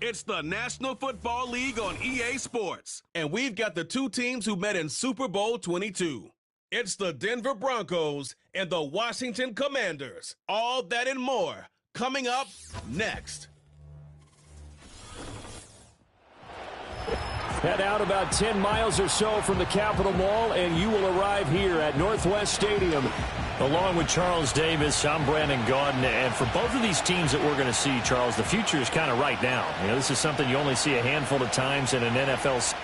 It's the National Football League on EA Sports, and we've got the two teams who met in Super Bowl 22. It's the Denver Broncos and the Washington Commanders. All that and more coming up next. Head out about 10 miles or so from the Capitol Mall, and you will arrive here at Northwest Stadium. Along with Charles Davis, I'm Brandon Gaudin, and for both of these teams that we're going to see, Charles, the future is kind of right now. You know, this is something you only see a handful of times in an NFL season.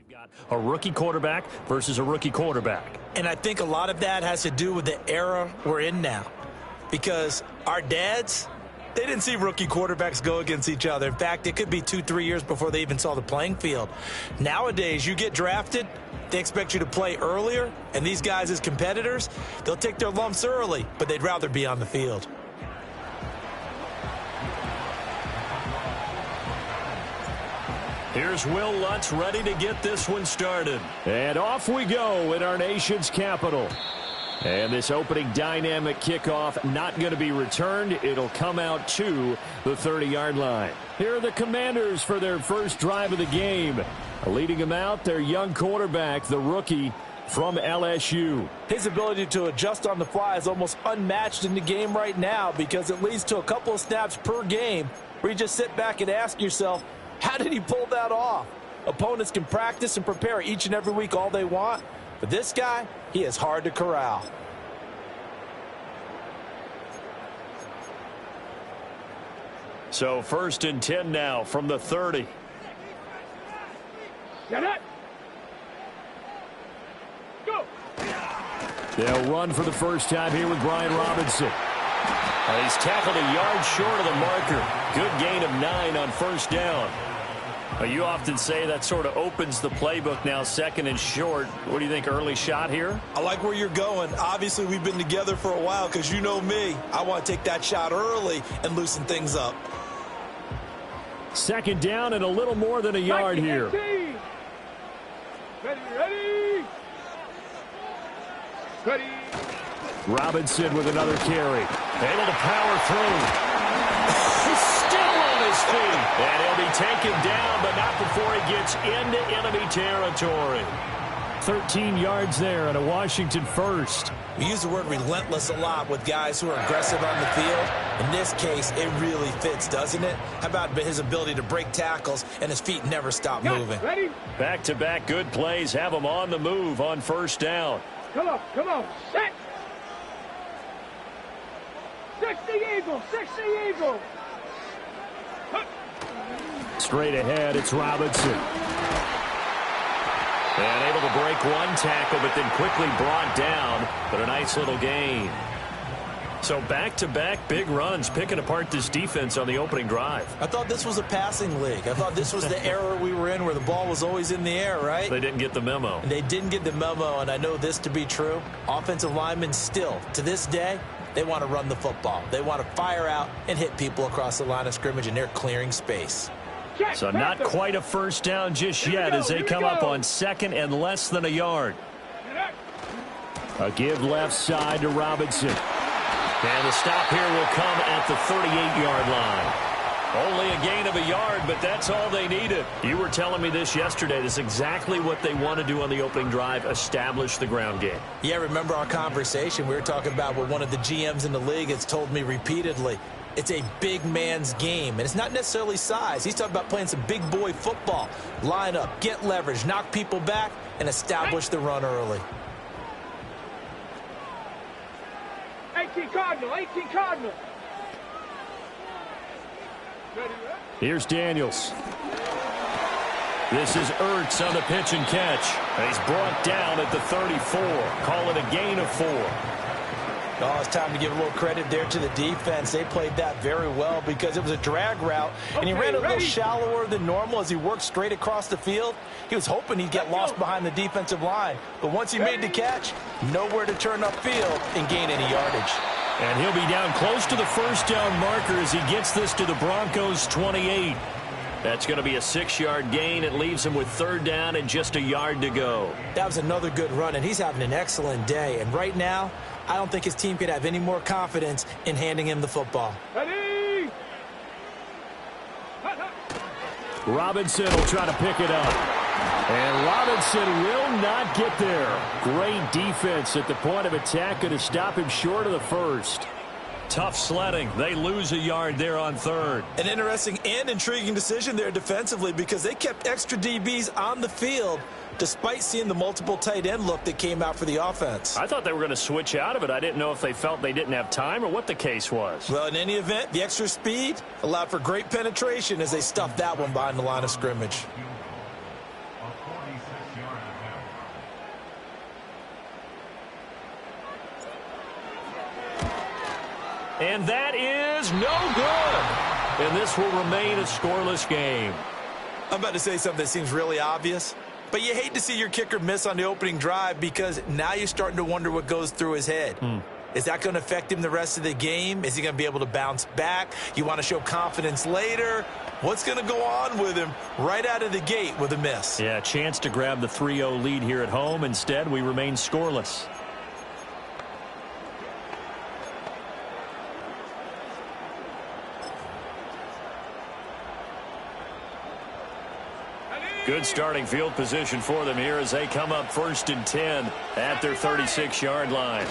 Got a rookie quarterback versus a rookie quarterback. And I think a lot of that has to do with the era we're in now. Because our dads, they didn't see rookie quarterbacks go against each other. In fact, it could be 2-3 years before they even saw the playing field. Nowadays, you get drafted, they expect you to play earlier, and these guys as competitors, they'll take their lumps early, but they'd rather be on the field. Here's Will Lutz ready to get this one started. And off we go in our nation's capital. And this opening dynamic kickoff not going to be returned. It'll come out to the 30-yard line. Here are the Commanders for their first drive of the game. Leading them out, their young quarterback, the rookie from LSU. His ability to adjust on the fly is almost unmatched in the game right now because it leads to a couple of snaps per game where you just sit back and ask yourself, how did he pull that off? Opponents can practice and prepare each and every week all they want, but this guy, he is hard to corral. So 1st and 10 now from the 30. Get it. Go. They'll run for the first time here with Brian Robinson. He's tackled a yard short of the marker. Good gain of 9 on 1st down. You often say that sort of opens the playbook now, 2nd and short. What do you think, early shot here? I like where you're going. Obviously, we've been together for a while because you know me. I want to take that shot early and loosen things up. 2nd down and a little more than a yard here. Ready. Robinson with another carry. Able to power through. He's still on his feet. And he'll be taken down, but not before he gets into enemy territory. 13 yards there and a Washington first. We use the word relentless a lot with guys who are aggressive on the field. In this case, it really fits, doesn't it? How about his ability to break tackles and his feet never stop moving? Ready? Back-to-back good plays have him on the move on 1st down. Come on. Set. 60 Eagle. Straight ahead, it's Robinson. And able to break one tackle, but then quickly brought down. But a nice little gain. So back-to-back big runs, picking apart this defense on the opening drive. I thought this was a passing league. I thought this was the era we were in where the ball was always in the air, right? They didn't get the memo. They didn't get the memo, and I know this to be true. Offensive linemen still, to this day, they want to run the football. They want to fire out and hit people across the line of scrimmage, and they're clearing space. So not quite a 1st down just yet as they come up on 2nd and less than a yard. A give left side to Robinson. And the stop here will come at the 38-yard line. Only a gain of a yard, but that's all they needed. You were telling me this yesterday. This is exactly what they want to do on the opening drive, establish the ground game. Yeah, remember our conversation? We were talking about what one of the GMs in the league has told me repeatedly. It's a big man's game, and it's not necessarily size. He's talking about playing some big boy football. Line up, get leverage, knock people back, and establish the run early. 18 Cardinal. Here's Daniels. This is Ertz on the pitch and catch. He's brought down at the 34. Call it a gain of 4. Oh, it's time to give a little credit there to the defense. They played that very well because it was a drag route, and he ran a little shallower than normal as he worked straight across the field. He was hoping he'd get lost behind the defensive line, but once he made the catch, nowhere to turn upfield and gain any yardage. And he'll be down close to the 1st down marker as he gets this to the Broncos' 28. That's going to be a 6-yard gain. It leaves him with 3rd down and just a yard to go. That was another good run, and he's having an excellent day. And right now, I don't think his team could have any more confidence in handing him the football. Ready? Robinson will try to pick it up. And Robinson will not get there. Great defense at the point of attack, going to stop him short of the 1st. Tough sledding. They lose a yard there on 3rd. An interesting and intriguing decision there defensively because they kept extra DBs on the field despite seeing the multiple tight end look that came out for the offense. I thought they were going to switch out of it. I didn't know if they felt they didn't have time or what the case was. Well, in any event, the extra speed allowed for great penetration as they stuffed that one behind the line of scrimmage. And that is no good. And this will remain a scoreless game. I'm about to say something that seems really obvious, but you hate to see your kicker miss on the opening drive because now you're starting to wonder what goes through his head. Is that going to affect him the rest of the game? Is he going to be able to bounce back? You want to show confidence later? What's going to go on with him right out of the gate with a miss? Yeah, chance to grab the 3-0 lead here at home. Instead, we remain scoreless. Good starting field position for them here as they come up 1st and 10 at their 36-yard line.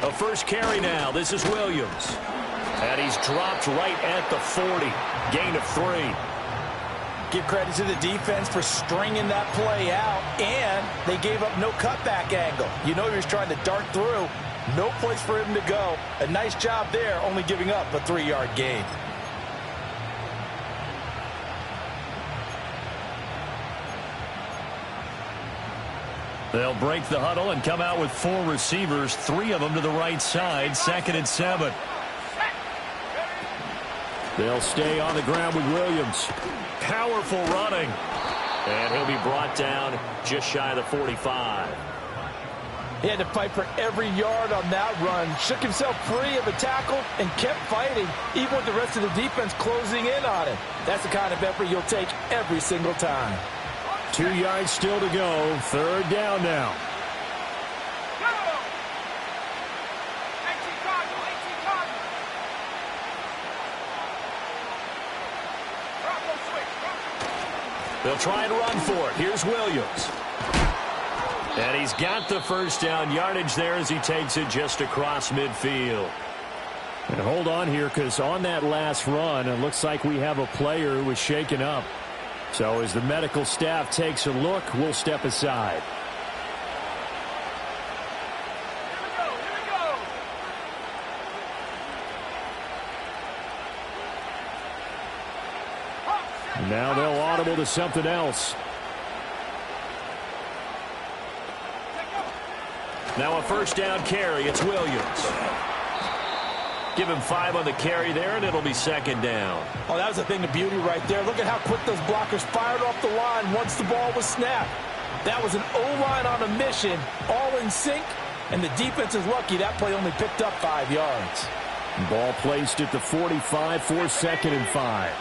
A first carry now. This is Williams. And he's dropped right at the 40. Gain of 3. Give credit to the defense for stringing that play out, and they gave up no cutback angle. You know he was trying to dart through. No place for him to go. A nice job there, only giving up a 3-yard gain. They'll break the huddle and come out with 4 receivers, 3 of them to the right side, 2nd and 7. They'll stay on the ground with Williams. Powerful running. And he'll be brought down just shy of the 45. He had to fight for every yard on that run. Shook himself free of the tackle and kept fighting, even with the rest of the defense closing in on him. That's the kind of effort you'll take every single time. 2 yards still to go. 3rd down now. They'll try and run for it. Here's Williams. And he's got the first down yardage there as he takes it just across midfield. And hold on here, because on that last run, it looks like we have a player who was shaken up. So as the medical staff takes a look, we'll step aside. And now they'll audible to something else. Now a first down carry. It's Williams. Give him 5 on the carry there, and it'll be 2nd down. Oh, that was a thing of beauty right there. Look at how quick those blockers fired off the line once the ball was snapped. That was an O-line on a mission, all in sync, and the defense is lucky that play only picked up 5 yards. Ball placed at the 45 for 2nd and 5.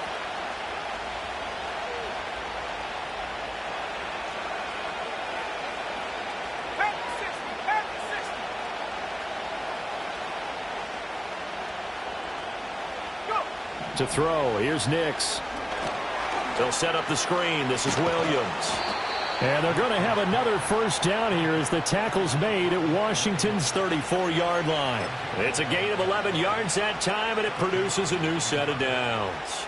To throw, here's Nix. They'll set up the screen. This is Williams. And they're going to have another first down here as the tackle's made at Washington's 34-yard line. It's a gain of 11 yards that time, and it produces a new set of downs.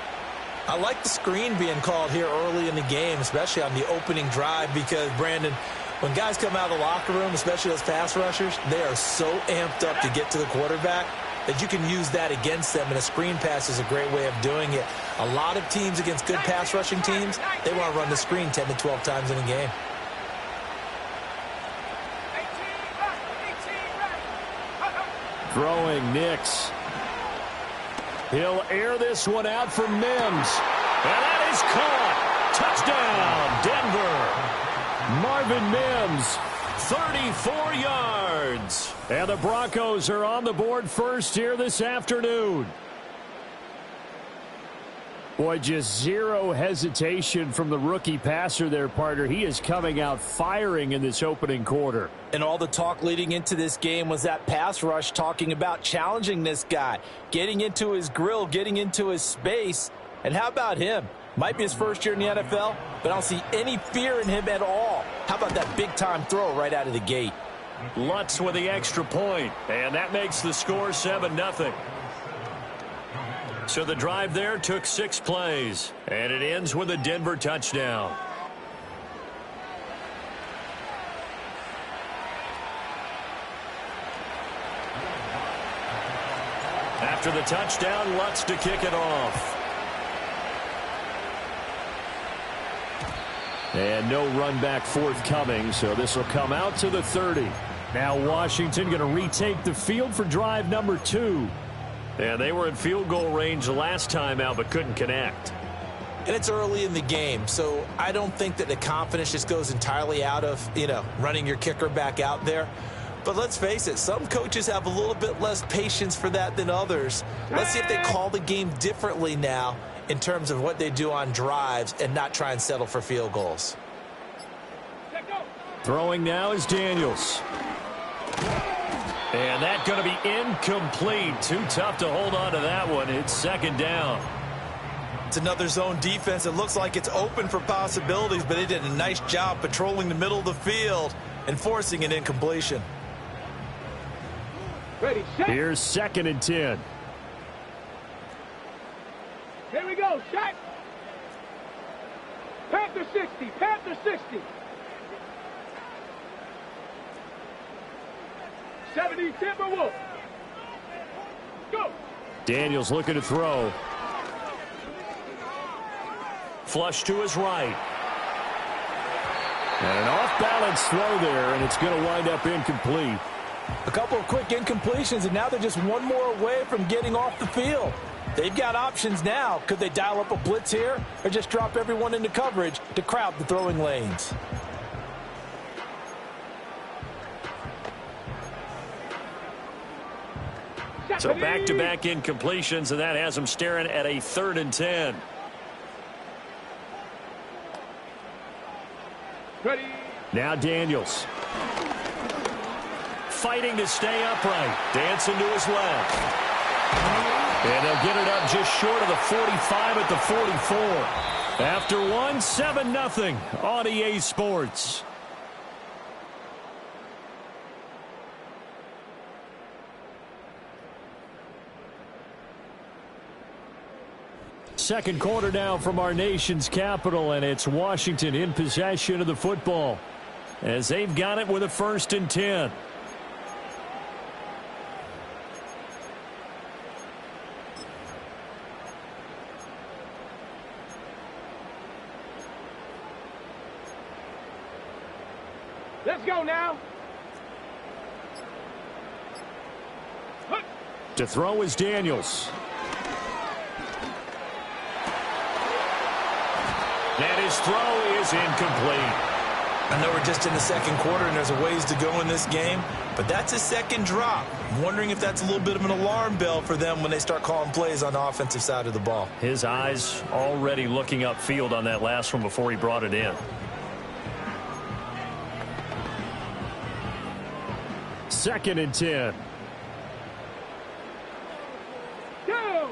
I like the screen being called here early in the game, especially on the opening drive, because, Brandon, when guys come out of the locker room, especially those pass rushers, they are so amped up to get to the quarterback that you can use that against them, and a screen pass is a great way of doing it. A lot of teams against good pass rushing teams, they want to run the screen 10 to 12 times in a game. Throwing Nix. He'll air this one out for Mims. And that is caught. Touchdown, Denver. Marvin Mims. 34 yards. And the Broncos are on the board first here this afternoon. Boy, just zero hesitation from the rookie passer there, partner. He is coming out firing in this opening quarter. And all the talk leading into this game was that pass rush talking about challenging this guy, getting into his grill, getting into his space. And how about him? Might be his first year in the NFL, but I don't see any fear in him at all. How about that big-time throw right out of the gate? Lutz with the extra point, and that makes the score 7-0. So the drive there took 6 plays, and it ends with a Denver touchdown. After the touchdown, Lutz to kick it off. And no run back forthcoming, so this will come out to the 30. Now Washington going to retake the field for drive number 2. And they were in field goal range last time out, but couldn't connect. And it's early in the game, so I don't think that the confidence just goes entirely out of, running your kicker back out there. But let's face it, some coaches have a little bit less patience for that than others. Let's see if they call the game differently now in terms of what they do on drives and not try and settle for field goals. Throwing now is Daniels. And that's going to be incomplete. Too tough to hold on to that one. It's 2nd down. It's another zone defense. It looks like it's open for possibilities, but they did a nice job patrolling the middle of the field and forcing an incompletion. Ready, set. Here's 2nd and 10. Here we go, shot. Panther 60, Panther 60. 70 Timberwolf. Go. Daniels looking to throw. Flush to his right. And an off-balance throw there, and it's going to wind up incomplete. A couple of quick incompletions, and now they're just one more away from getting off the field. They've got options now. Could they dial up a blitz here or just drop everyone into coverage to crowd the throwing lanes? So back-to-back incompletions, and that has them staring at a 3rd and 10. Ready. Now Daniels. Fighting to stay upright. Dancing to his left. And they'll get it up just short of the 45 at the 44. After 7-0 on EA Sports. Second quarter now from our nation's capital, and it's Washington in possession of the football as they've got it with a 1st and 10. Let's go now. To throw is Daniels. And his throw is incomplete. I know we're just in the second quarter and there's a ways to go in this game, but that's a second drop. I'm wondering if that's a little bit of an alarm bell for them when they start calling plays on the offensive side of the ball. His eyes already looking upfield on that last one before he brought it in. 2nd and 10. Go.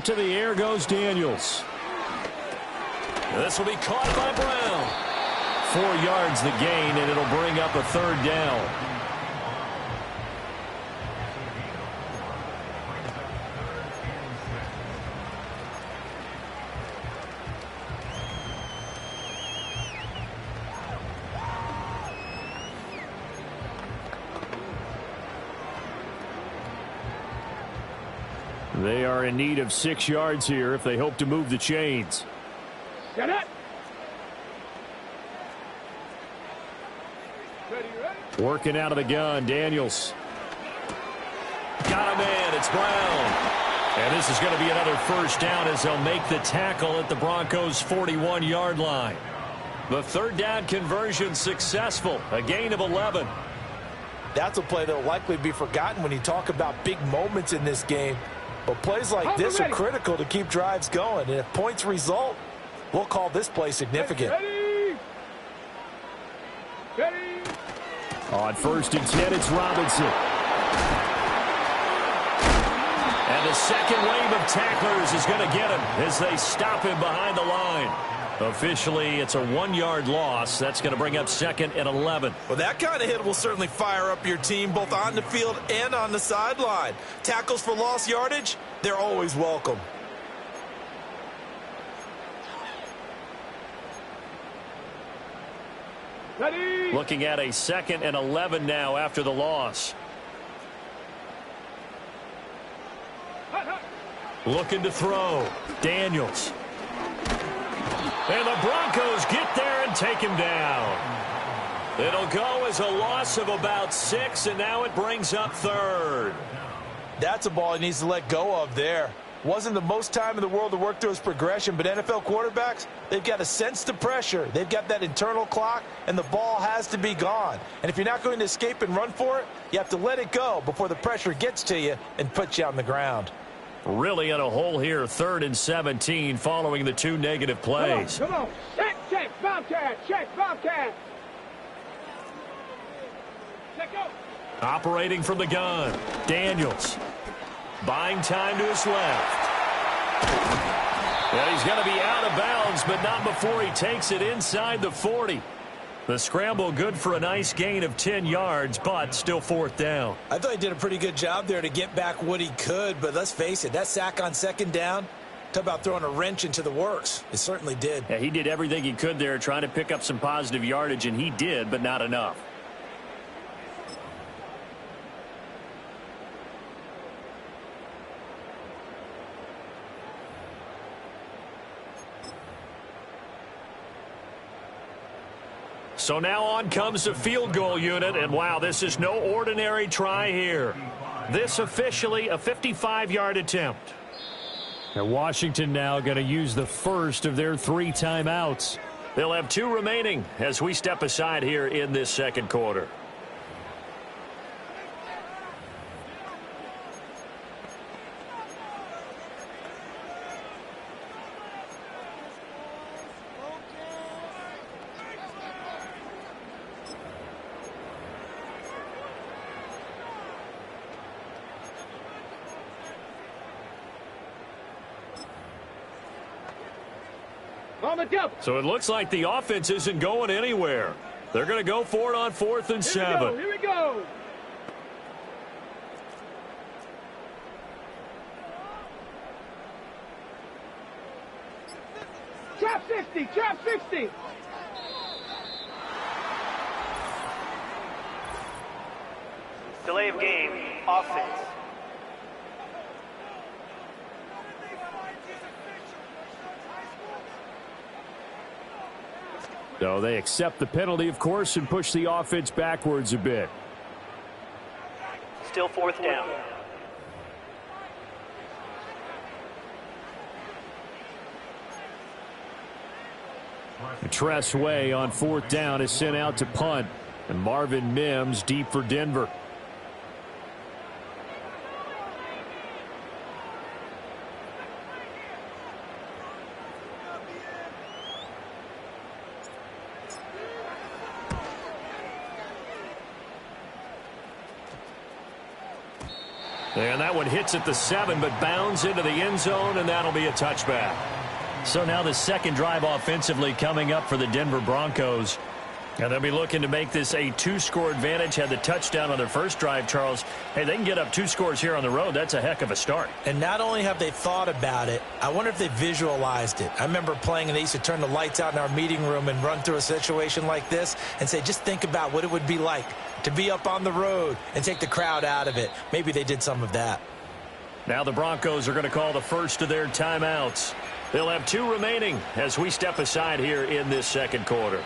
To the air goes Daniels. This will be caught by Brown. 4 yards the gain, and it'll bring up a 3rd down. They are in need of 6 yards here if they hope to move the chains. Set it. Ready, ready. Working out of the gun, Daniels. Got a man. It's Brown. And this is going to be another 1st down as they'll make the tackle at the Broncos' 41-yard line. The 3rd down conversion successful. A gain of 11. That's a play that will likely be forgotten when you talk about big moments in this game. But plays like this are critical to keep drives going. And if points result, we'll call this play significant. Ready. Ready. On 1st and 10, it's Robinson. And the second wave of tacklers is going to get him as they stop him behind the line. Officially, it's a 1-yard loss. That's going to bring up 2nd and 11. Well, that kind of hit will certainly fire up your team both on the field and on the sideline. Tackles for lost yardage, they're always welcome. Ready. Looking at a 2nd and 11 now after the loss. Looking to throw. Daniels. And the Broncos get there and take him down. It'll go as a loss of about 6, and now it brings up 3rd. That's a ball he needs to let go of there. Wasn't the most time in the world to work through his progression, but NFL quarterbacks, they've got to sense the pressure. They've got that internal clock, and the ball has to be gone. And if you're not going to escape and run for it, you have to let it go before the pressure gets to you and puts you on the ground. Really in a hole here, 3rd and 17 following the 2 negative plays. Come on. Check, Bobcat. Check, Bobcat. Check go. Operating from the gun. Daniels. buying time to his left. And he's going to be out of bounds, but not before he takes it inside the 40. The scramble good for a nice gain of 10 yards, but still fourth down. I thought he did a pretty good job there to get back what he could, but let's face it, that sack on second down, talk about throwing a wrench into the works. It certainly did. Yeah, he did everything he could there trying to pick up some positive yardage, and he did, but not enough. So now on comes the field goal unit, and wow, this is no ordinary try here. This officially a 55-yard attempt. And Washington now going to use the first of their 3 timeouts. They'll have 2 remaining as we step aside here in this second quarter. On the double. So it looks like the offense isn't going anywhere. They're going to go for it on 4th and 7. Here we go. Trap 60, trap 60. Delay of game, offense. So they accept the penalty, of course, and push the offense backwards a bit. Still fourth down. Tress Way on 4th down is sent out to punt. And Marvin Mims deep for Denver. And that one hits at the 7, but bounds into the end zone, and that'll be a touchback. So now the second drive offensively coming up for the Denver Broncos. And they'll be looking to make this a 2-score advantage. Had the touchdown on their first drive, Charles. Hey, they can get up 2 scores here on the road. That's a heck of a start. And not only have they thought about it, I wonder if they visualized it. I remember playing and they used to turn the lights out in our meeting room and run through a situation like this and say, just think about what it would be like to be up on the road and take the crowd out of it. Maybe they did some of that. Now the Broncos are going to call the first of their timeouts. They'll have 2 remaining as we step aside here in this second quarter.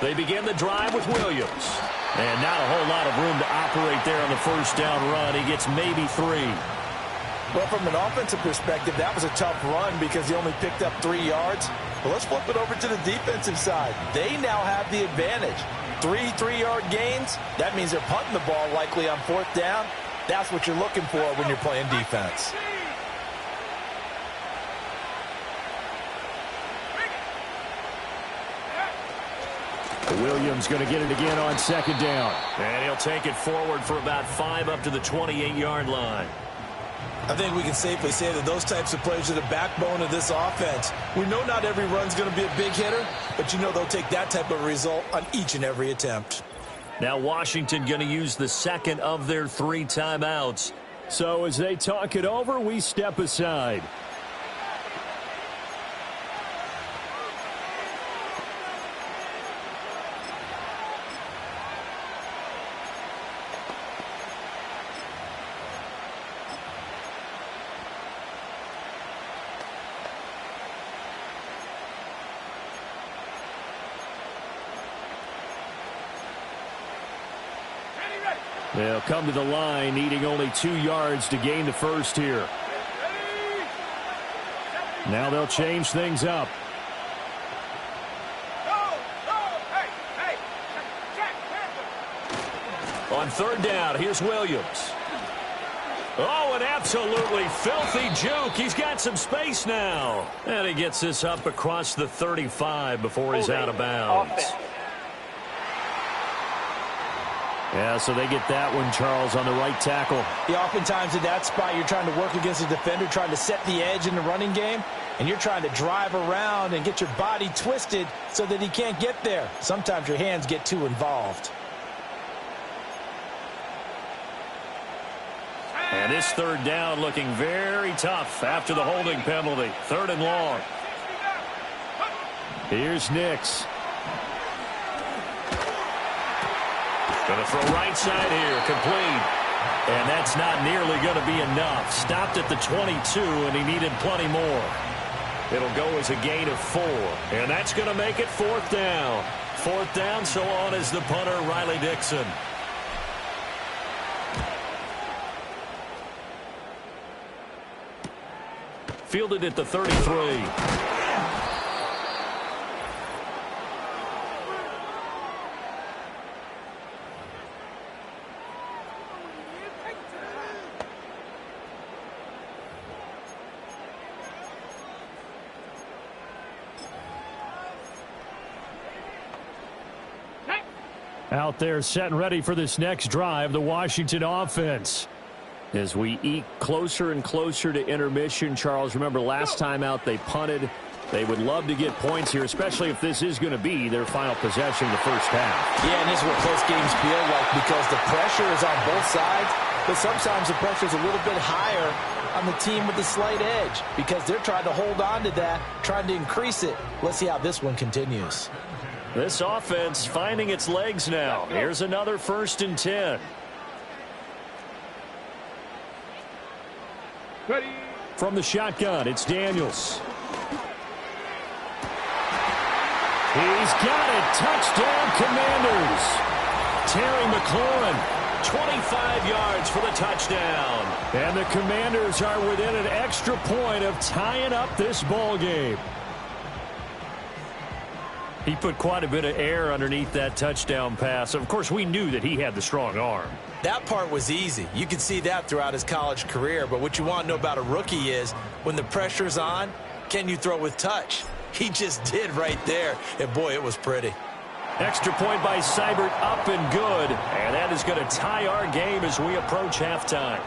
They begin the drive with Williams. And not a whole lot of room to operate there on the first down run. He gets maybe 3. Well, from an offensive perspective, that was a tough run because he only picked up 3 yards. But let's flip it over to the defensive side. They now have the advantage. 3 3-yard gains. That means they're punting the ball likely on 4th down. That's what you're looking for when you're playing defense. Williams going to get it again on 2nd down. And he'll take it forward for about 5 up to the 28-yard line. I think we can safely say that those types of plays are the backbone of this offense. We know not every run's going to be a big hitter, but you know they'll take that type of result on each and every attempt. Now Washington going to use the second of their 3 timeouts. So as they talk it over, we step aside. They'll come to the line, needing only 2 yards to gain the first here. Now they'll change things up. On third down, here's Williams. Oh, an absolutely filthy juke. He's got some space now. And he gets this up across the 35 before he's out of bounds. Yeah, so they get that one, Charles, on the right tackle. Yeah, oftentimes in that spot, you're trying to work against a defender, trying to set the edge in the running game, and you're trying to drive around and get your body twisted so that he can't get there. Sometimes your hands get too involved. And this third down looking very tough after the holding penalty. 3rd and long. Here's Nix. Going to throw right side here, complete. And that's not nearly going to be enough. Stopped at the 22, and he needed plenty more. It'll go as a gain of 4. And that's going to make it 4th down. 4th down, so on is the punter, Riley Dixon. Fielded at the 33. Out there set and ready for this next drive, the Washington offense. As we eke closer and closer to intermission, Charles, remember last time out they punted. They would love to get points here, especially if this is going to be their final possession of the first half. Yeah, and this is what close games feel like because the pressure is on both sides, but sometimes the pressure is a little bit higher on the team with the slight edge because they're trying to hold on to that, trying to increase it. Let's see how this one continues. This offense finding its legs now. Here's another 1st and 10. From the shotgun, it's Daniels. He's got it. Touchdown, Commanders. Terry McLaurin, 25 yards for the touchdown. And the Commanders are within an extra point of tying up this ball game. He put quite a bit of air underneath that touchdown pass. Of course, we knew that he had the strong arm. That part was easy. You can see that throughout his college career. But what you want to know about a rookie is when the pressure's on, can you throw with touch? He just did right there. And, boy, it was pretty. Extra point by Seibert, up and good. And that is going to tie our game as we approach halftime.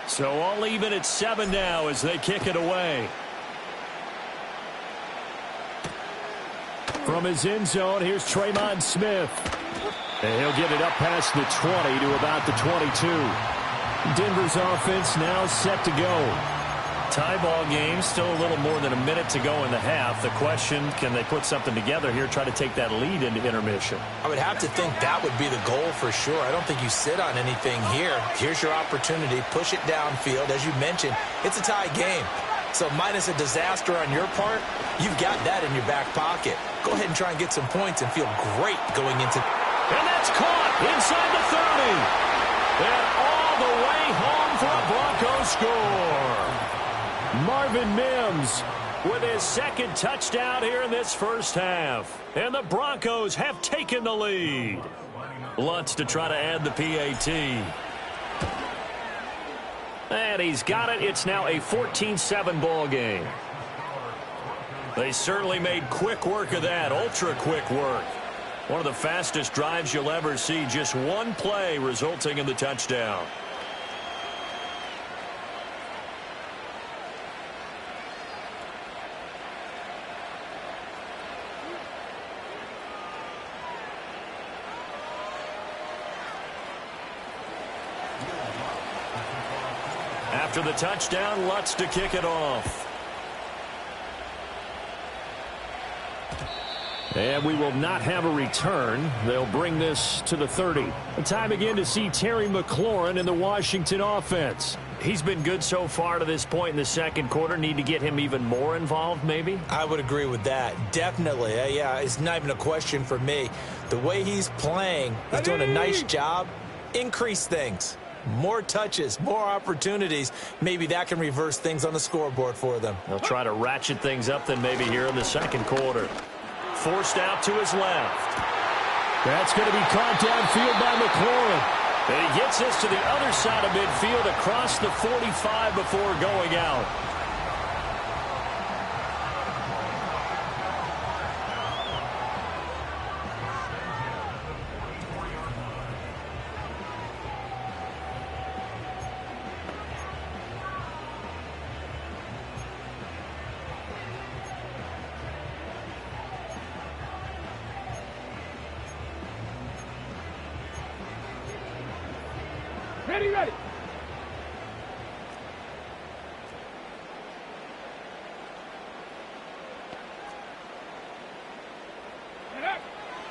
So all even at 7 now as they kick it away. From his end zone, here's Traymon Smith. And he'll get it up past the 20 to about the 22. Denver's offense now set to go. Tie ball game, still a little more than a minute to go in the half. The question, can they put something together here, try to take that lead into intermission? I would have to think that would be the goal for sure. I don't think you sit on anything here. Here's your opportunity. Push it downfield. As you mentioned, it's a tie game. So minus a disaster on your part, you've got that in your back pocket. Go ahead and try and get some points and feel great going into... And that's caught inside the 30. And all the way home for a Broncos score. Marvin Mims with his 2nd touchdown here in this first half. And the Broncos have taken the lead. Lutz to try to add the PAT. And he's got it. It's now a 14-7 ball game. They certainly made quick work of that, ultra-quick work. One of the fastest drives you'll ever see. Just one play resulting in the touchdown. After the touchdown, Lutz to kick it off. And we will not have a return. They'll bring this to the 30. Time again to see Terry McLaurin in the Washington offense. He's been good so far to this point in the second quarter. Need to get him even more involved, maybe? I would agree with that. Definitely. Yeah, it's not even a question for me. The way he's playing, he's doing a nice job. Increase things. More touches, more opportunities. Maybe that can reverse things on the scoreboard for them. They'll try to ratchet things up then maybe here in the second quarter. Forced out to his left. That's going to be caught downfield by McLaurin. And he gets this to the other side of midfield across the 45 before going out. Ready, ready.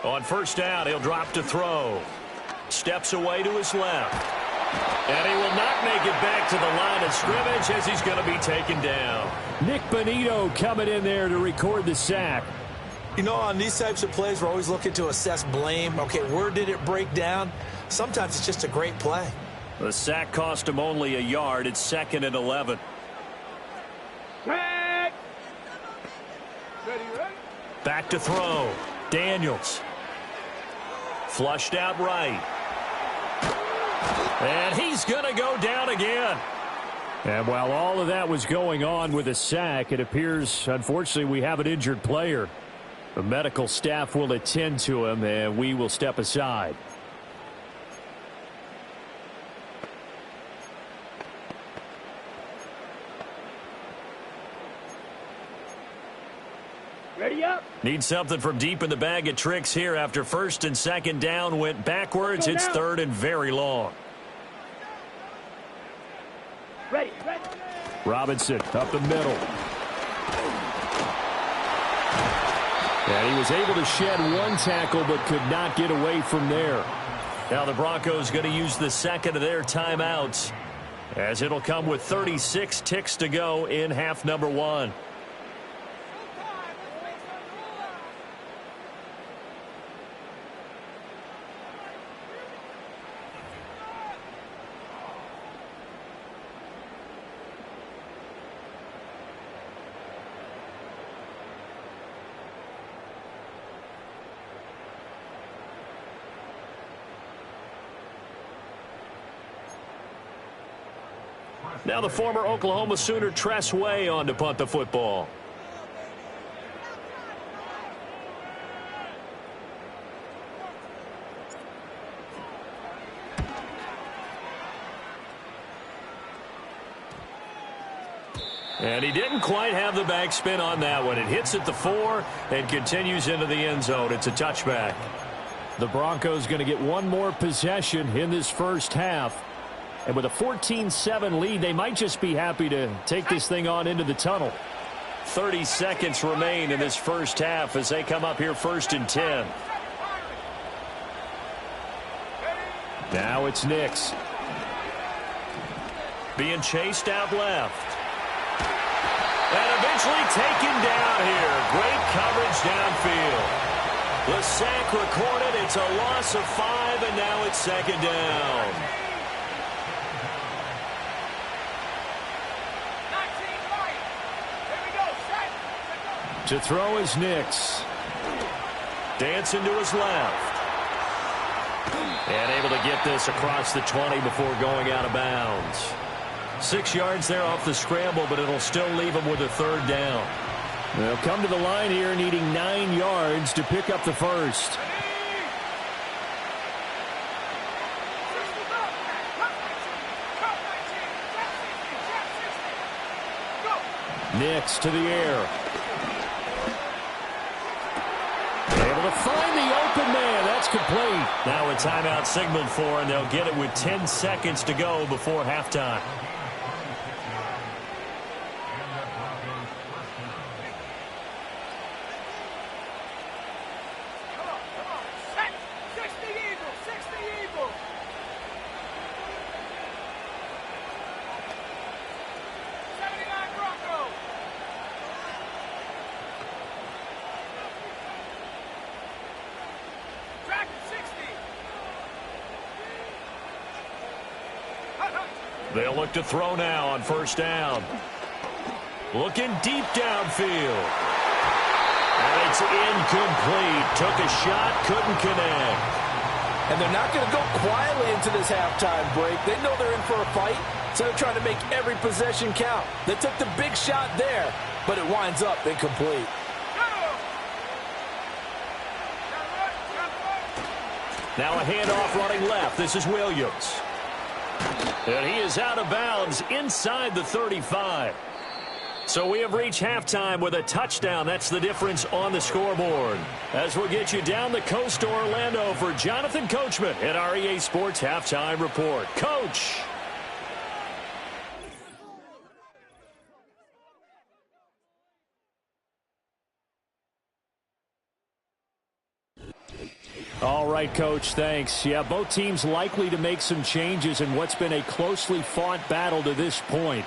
On first down, he'll drop to throw. Steps away to his left. And he will not make it back to the line of scrimmage as he's going to be taken down. Nick Bonito coming in there to record the sack. You know, on these types of plays, we're always looking to assess blame. Okay, where did it break down? Sometimes it's just a great play. The sack cost him only a yard. It's 2nd and 11. Sack. Ready, ready. Back to throw. Daniels. Flushed out right. And he's going to go down again. And while all of that was going on with a sack, it appears, unfortunately, we have an injured player. The medical staff will attend to him, and we will step aside. Ready up. Need something from deep in the bag of tricks here after first and second down went backwards. It's 3rd and very long. Ready, ready. Robinson up the middle. And he was able to shed one tackle but could not get away from there. Now the Broncos going to use the second of their timeouts as it'll come with 36 ticks to go in half number 1. Now the former Oklahoma Sooner Tress Way on to punt the football. And he didn't quite have the backspin on that one. It hits at the 4 and continues into the end zone. It's a touchback. The Broncos going to get one more possession in this first half. And with a 14-7 lead, they might just be happy to take this thing on into the tunnel. 30 seconds remain in this first half as they come up here 1st and 10. Now it's Nix. Being chased out left. And eventually taken down here. Great coverage downfield. The sack recorded. It's a loss of 5, and now it's 2nd down. To throw is Nix. Dancing to his left. And able to get this across the 20 before going out of bounds. 6 yards there off the scramble, but it'll still leave him with a 3rd down. They'll come to the line here needing 9 yards to pick up the first. Nix to the air. Able to find the open man. That's complete. Now a timeout signaled for, and they'll get it with 10 seconds to go before halftime. They'll look to throw now on first down. Looking deep downfield. And it's incomplete. Took a shot, couldn't connect. And they're not going to go quietly into this halftime break. They know they're in for a fight, so they're trying to make every possession count. They took the big shot there, but it winds up incomplete. Now a handoff running left. This is Williams. And he is out of bounds inside the 35. So we have reached halftime with a touchdown. That's the difference on the scoreboard. As we'll get you down the coast to Orlando for Jonathan Coachman at our EA Sports Halftime Report. Coach. All right, Coach, thanks. Yeah, both teams likely to make some changes in what's been a closely fought battle to this point.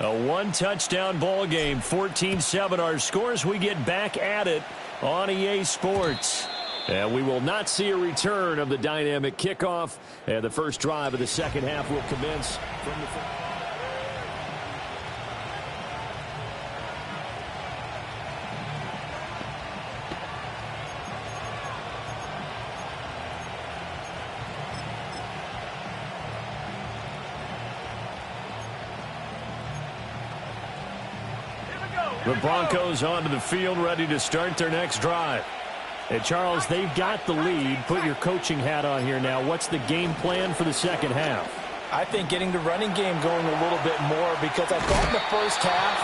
A one-touchdown ball game, 14-7 our scores. We get back at it on EA Sports. And we will not see a return of the dynamic kickoff. And the first drive of the second half will commence from the... The Broncos onto the field, ready to start their next drive. And Charles, they've got the lead. Put your coaching hat on here now. What's the game plan for the second half? I think getting the running game going a little bit more, because I thought in the first half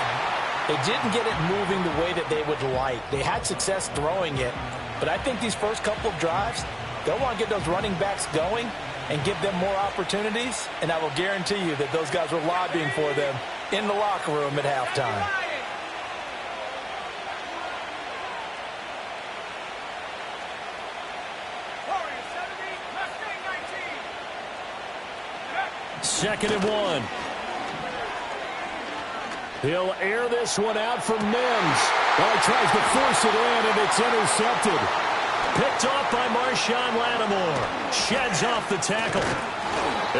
they didn't get it moving the way that they would like. They had success throwing it, but I think these first couple of drives, they'll want to get those running backs going and give them more opportunities, and I will guarantee you that those guys were lobbying for them in the locker room at halftime. Second and 1. He'll air this one out for Mims. Well, he tries to force it in, and it's intercepted. Picked off by Marshawn Lattimore. Sheds off the tackle.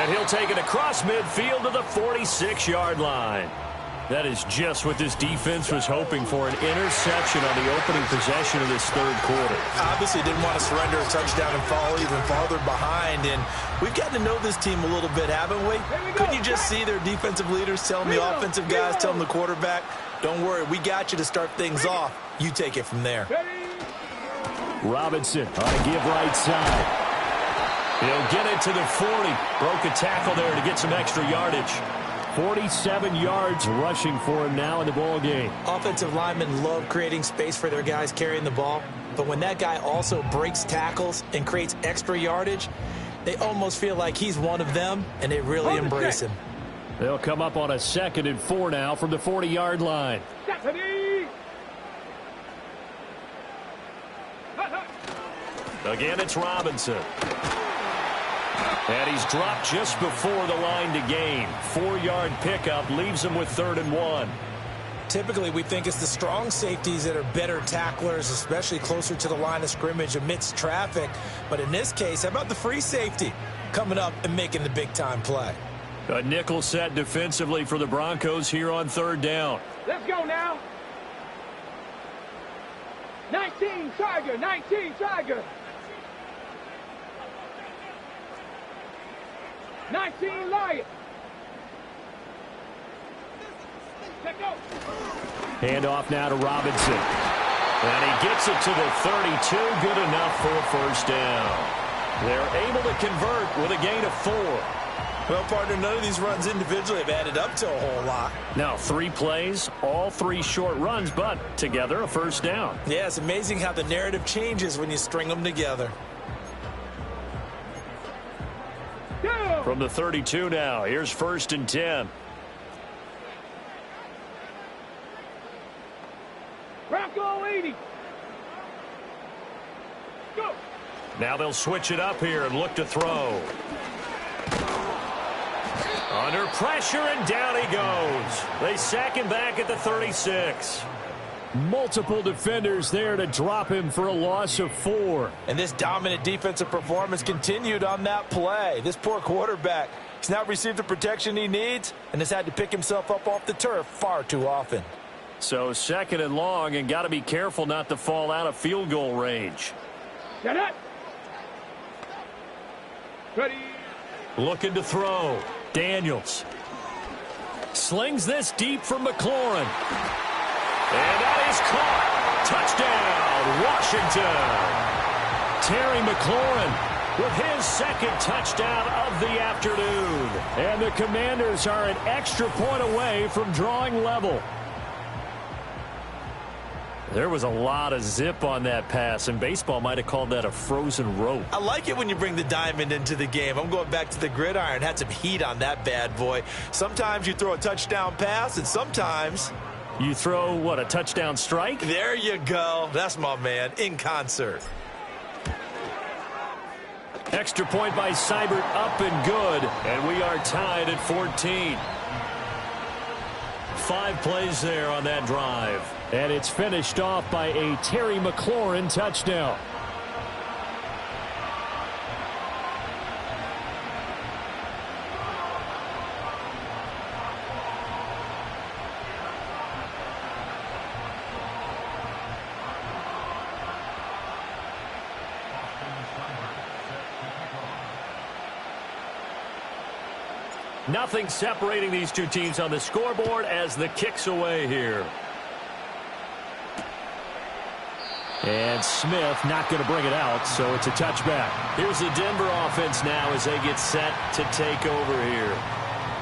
And he'll take it across midfield to the 46-yard line. That is just what this defense was hoping for, an interception on the opening possession of this third quarter. Obviously didn't want to surrender a touchdown and fall even farther behind, and we've gotten to know this team a little bit, haven't we? Couldn't you just see their defensive leaders telling the offensive guys, telling the quarterback, don't worry, we got you to start things off. You take it from there. Robinson on a give right side. He'll get it to the 40. Broke a tackle there to get some extra yardage. 47 yards rushing for him now in the ball game. Offensive linemen love creating space for their guys carrying the ball, but when that guy also breaks tackles and creates extra yardage, they almost feel like he's one of them, and they really embrace him. They'll come up on a 2nd and 4 now from the 40-yard line. Again, it's Robinson. And he's dropped just before the line to gain. 4-yard pickup leaves him with 3rd and 1. Typically, we think it's the strong safeties that are better tacklers, especially closer to the line of scrimmage amidst traffic. But in this case, how about the free safety coming up and making the big-time play? A nickel set defensively for the Broncos here on 3rd down. Let's go now. 19 Tiger, 19 Tiger. 19 Lion. Handoff now to Robinson. And he gets it to the 32. Good enough for a first down. They're able to convert with a gain of 4. Well, partner, none of these runs individually have added up to a whole lot. Now, 3 plays, all 3 short runs, but together a first down. Yeah, it's amazing how the narrative changes when you string them together. From the 32 now, here's 1st and 10. Bronco 80. Go. Now they'll switch it up here and look to throw. Under pressure, and down he goes. They sack him back at the 36. Multiple defenders there to drop him for a loss of 4. And this dominant defensive performance continued on that play. This poor quarterback, he's not received the protection he needs and has had to pick himself up off the turf far too often. So 2nd and long, and got to be careful not to fall out of field goal range. Set up. Ready. Looking to throw. Daniels. Slings this deep for McLaurin. And that is caught. Touchdown, Washington. Terry McLaurin with his 2nd touchdown of the afternoon. And the Commanders are an extra point away from drawing level. There was a lot of zip on that pass, and baseball might have called that a frozen rope. I like it when you bring the diamond into the game. I'm going back to the gridiron. Had some heat on that bad boy. Sometimes you throw a touchdown pass, and sometimes you throw, what, a touchdown strike? There you go. That's my man, in concert. Extra point by Seibert, up and good. And we are tied at 14. 5 plays there on that drive. And it's finished off by a Terry McLaurin touchdown. Nothing separating these two teams on the scoreboard as the kick's away here. And Smith not going to bring it out, so it's a touchback. Here's the Denver offense now as they get set to take over here.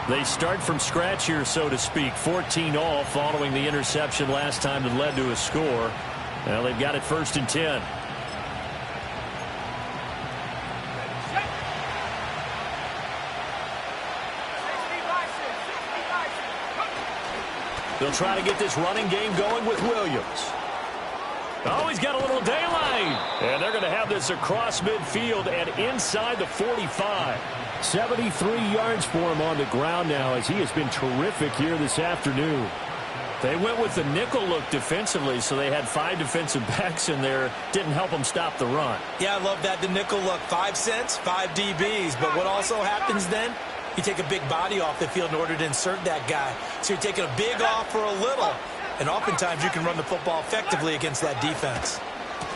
They start from scratch here, so to speak. 14-all following the interception last time that led to a score. Well, they've got it 1st and 10. They'll try to get this running game going with Williams. Oh, he's got a little daylight. And they're going to have this across midfield and inside the 45. 73 yards for him on the ground now as he has been terrific here this afternoon. They went with the nickel look defensively, so they had 5 defensive backs in there. Didn't help them stop the run. Yeah, I love that, the nickel look. 5 cents, 5 DBs. But what also happens then? You take a big body off the field in order to insert that guy. So you're taking a big off for a little. And oftentimes you can run the football effectively against that defense.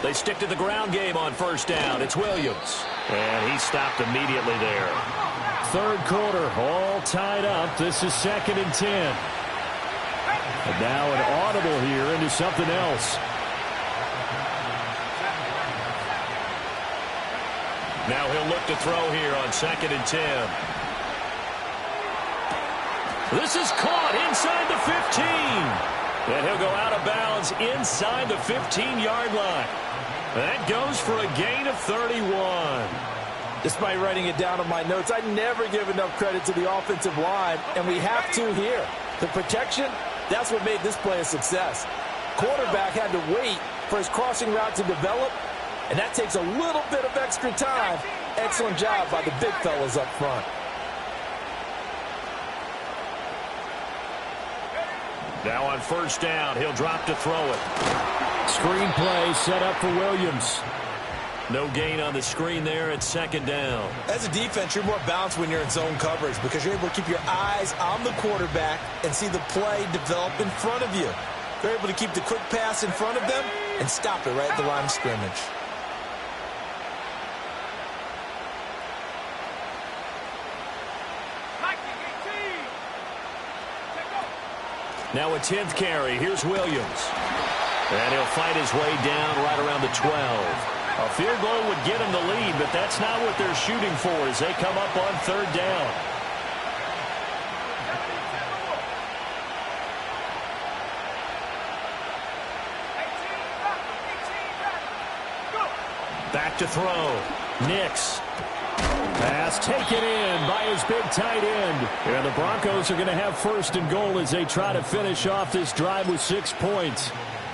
They stick to the ground game on 1st down. It's Williams. And he stopped immediately there. 3rd quarter, all tied up. This is 2nd and 10. And now an audible here into something else. Now he'll look to throw here on 2nd and 10. This is caught inside the 15. And he'll go out of bounds inside the 15-yard line. That goes for a gain of 31. Despite writing it down on my notes, I never give enough credit to the offensive line, and we have to here. The protection, that's what made this play a success. Quarterback had to wait for his crossing route to develop, and that takes a little bit of extra time. Excellent job by the big fellas up front. Now on 1st down, he'll drop to throw it. Screen play set up for Williams. No gain on the screen there at 2nd down. As a defense, you're more balanced when you're in zone coverage because you're able to keep your eyes on the quarterback and see the play develop in front of you. You're able to keep the quick pass in front of them and stop it right at the line of scrimmage. Now a 10th carry. Here's Williams. And he'll fight his way down right around the 12. A field goal would get him the lead, but that's not what they're shooting for as they come up on 3rd down. Back to throw. Nix. Pass taken in by his big tight end. And the Broncos are going to have 1st and goal as they try to finish off this drive with 6 points.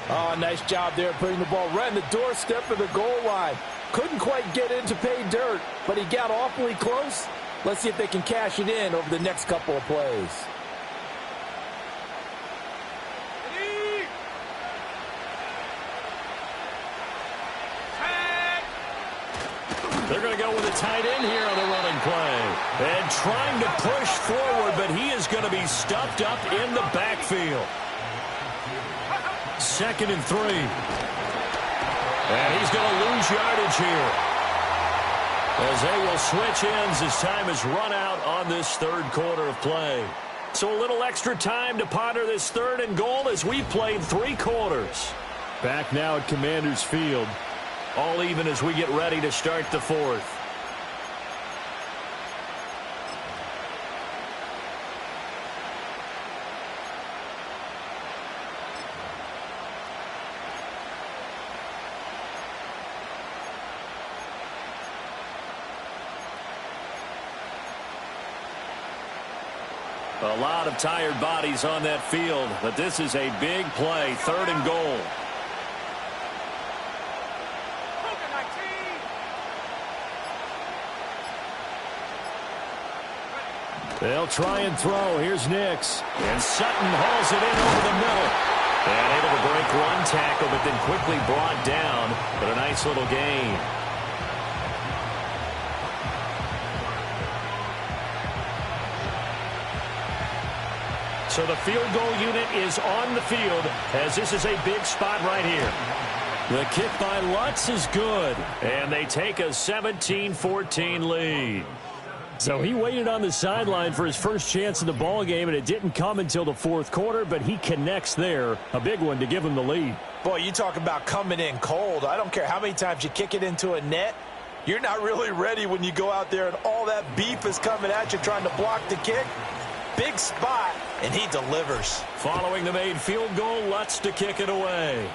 Oh, nice job there putting the ball right in the doorstep of the goal line. Couldn't quite get in to pay dirt, but he got awfully close, Let's see if they can cash it in over the next couple of plays. They're going to go with a tight end here on the running play. And trying to push forward, but he is going to be stuffed up in the backfield. 2nd and 3. And he's going to lose yardage here, as they will switch ends as time has run out on this 3rd quarter of play. So a little extra time to ponder this 3rd and goal as we played 3 quarters. Back now at Commanders Field. All even as we get ready to start the 4th. A lot of tired bodies on that field, but this is a big play, 3rd and goal. They'll try and throw. Here's Nix. And Sutton hauls it in over the middle. And able to break one tackle, but then quickly brought down. But a nice little gain. So the field goal unit is on the field, as this is a big spot right here. The kick by Lutz is good. And they take a 17-14 lead. So he waited on the sideline for his first chance in the ball game, and it didn't come until the 4th quarter, but he connects there. A big one to give him the lead. Boy, you talk about coming in cold. I don't care how many times you kick it into a net. You're not really ready when you go out there and all that beef is coming at you trying to block the kick. Big spot, and he delivers. Following the made field goal, Lutz to kick it away.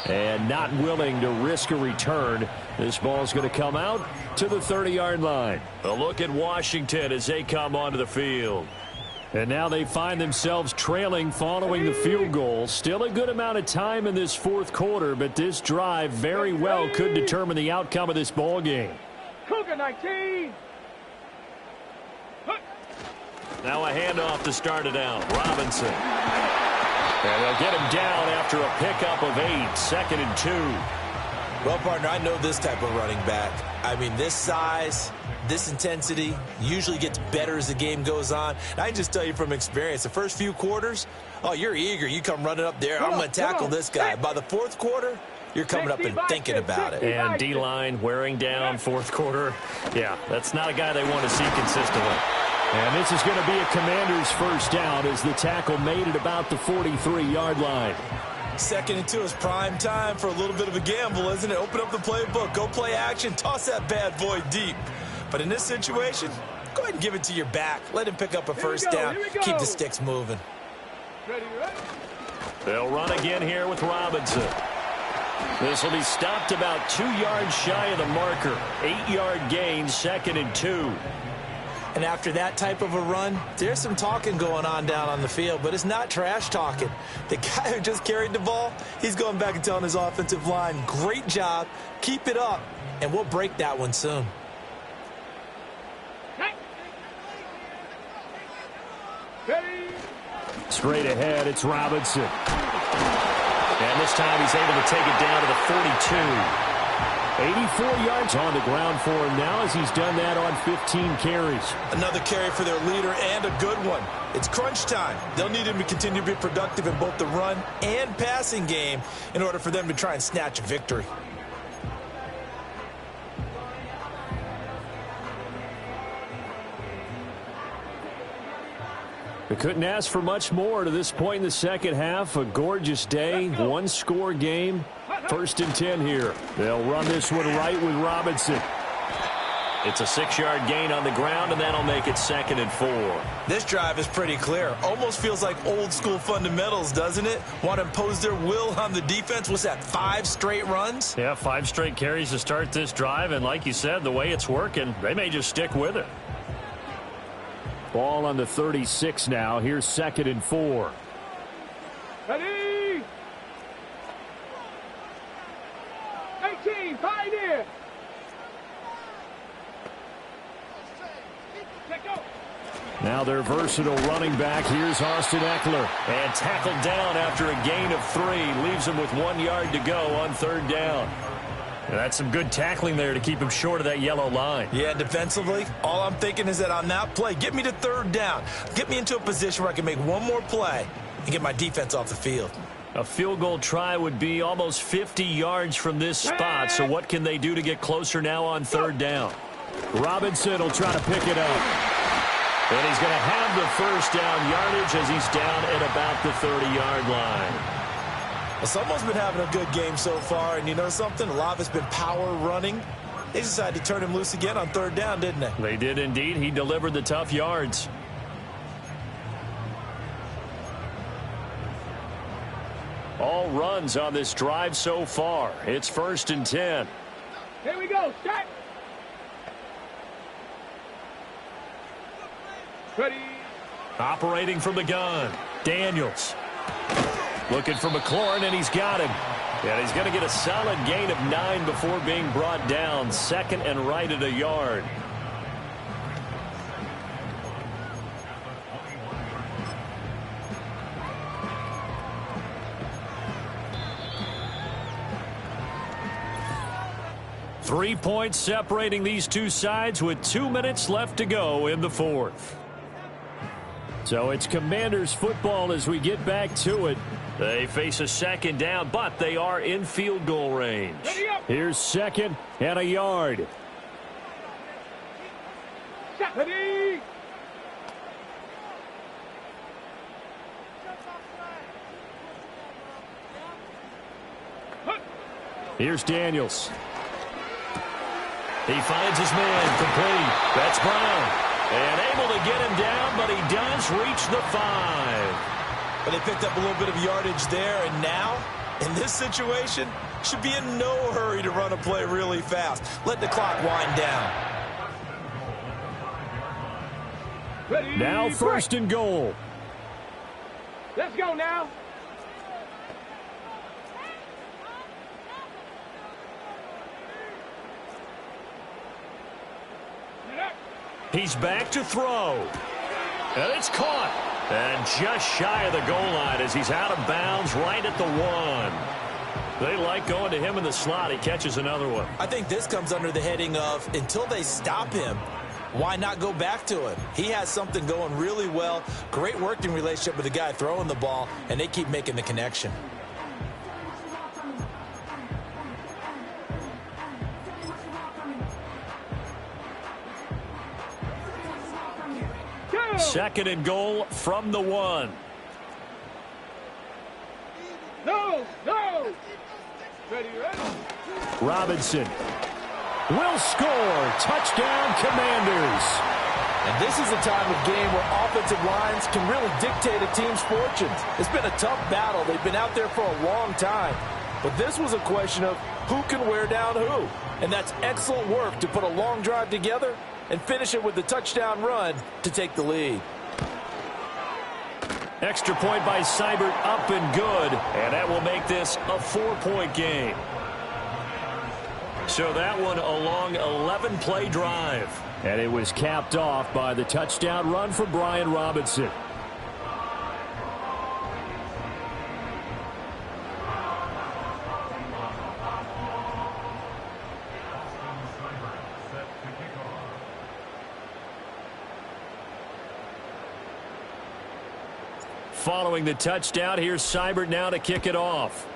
And not willing to risk a return. This ball's going to come out to the 30-yard line. A look at Washington as they come onto the field. And now they find themselves trailing following the field goal. Still a good amount of time in this 4th quarter, but this drive very well could determine the outcome of this ball game. Cougar 19. Now a handoff to start it out. Robinson. And they'll get him down after a pickup of 8. 2nd and 2. Well, partner, I know this type of running back. I mean, this size, this intensity usually gets better as the game goes on. And I can just tell you from experience, the first few quarters, oh, you're eager. You come running up there. I'm going to tackle this guy. By the 4th quarter, you're coming up and thinking about it. And D-line wearing down 4th quarter. Yeah, that's not a guy they want to see consistently. And this is going to be a Commander's first down as the tackle made at about the 43-yard line. 2nd and 2 is prime time for a little bit of a gamble, isn't it? Open up the playbook, go play action, toss that bad boy deep. But in this situation, go ahead and give it to your back. Let him pick up a first down. Keep the sticks moving. They'll run again here with Robinson. This will be stopped about 2 yards shy of the marker. 8-yard gain, 2nd and 2. And after that type of a run, there's some talking going on down on the field, but it's not trash talking. The guy who just carried the ball, he's going back and telling his offensive line, great job, keep it up, and we'll break that one soon. Straight ahead, it's Robinson. And this time he's able to take it down to the 42. 84 yards on the ground for him now as he's done that on 15 carries. Another carry for their leader and a good one. It's crunch time. They'll need him to continue to be productive in both the run and passing game in order for them to try and snatch a victory. They couldn't ask for much more to this point in the second half. A gorgeous day, one-score game. 1st and 10 here. They'll run this one right with Robinson. It's a 6-yard gain on the ground, and that'll make it 2nd and 4. This drive is pretty clear. Almost feels like old-school fundamentals, doesn't it? Want to impose their will on the defense. What's that, 5 straight runs? Yeah, 5 straight carries to start this drive, and like you said, the way it's working, they may just stick with it. Ball on the 36 now. Here's 2nd and 4. Ready? 18, pioneer. Now their versatile running back. Here's Austin Eckler. And tackled down after a gain of 3. Leaves him with 1 yard to go on 3rd down. And that's some good tackling there to keep him short of that yellow line. Yeah, defensively, all I'm thinking is that on that play, get me to 3rd down. Get me into a position where I can make one more play and get my defense off the field. A field goal try would be almost 50 yards from this spot. So what can they do to get closer now on 3rd down? Robinson will try to pick it up. And he's going to have the 1st down yardage as he's down at about the 30-yard line. Well, someone's been having a good game so far, and you know something? A lot of it's been power running. They decided to turn him loose again on 3rd down, didn't they? They did indeed. He delivered the tough yards. All runs on this drive so far. It's 1st and 10. Here we go. Start. Ready. Operating from the gun. Daniels. Looking for McLaurin, and he's got him. And he's going to get a solid gain of 9 before being brought down. 2nd and right at a yard. Three points separating these two sides with 2 minutes left to go in the 4th. So it's Commanders football as we get back to it. They face a 2nd down, but they are in field goal range. Here's 2nd and a yard. Ready. Here's Daniels. He finds his man complete. That's Brown. And able to get him down, but he does reach the 5. But they picked up a little bit of yardage there, and now, in this situation, should be in no hurry to run a play really fast. Let the clock wind down. Ready. Now 1st and goal. Let's go now. He's back to throw. And it's caught. And just shy of the goal line as he's out of bounds right at the 1. They like going to him in the slot. He catches another one. I think this comes under the heading of until they stop him, why not go back to him? He has something going really well. Great working relationship with the guy throwing the ball, and they keep making the connection. Second and goal from the 1. No. Ready. Robinson will score. Touchdown, Commanders. And this is a time of game where offensive lines can really dictate a team's fortunes. It's been a tough battle. They've been out there for a long time. But this was a question of who can wear down who. And that's excellent work to put a long drive together and finish it with the touchdown run to take the lead. Extra point by Seibert, up and good. And that will make this a 4-point game. So that one a long 11-play drive. And it was capped off by the touchdown run for Brian Robinson. Following the touchdown, here's Seibert now to kick it off.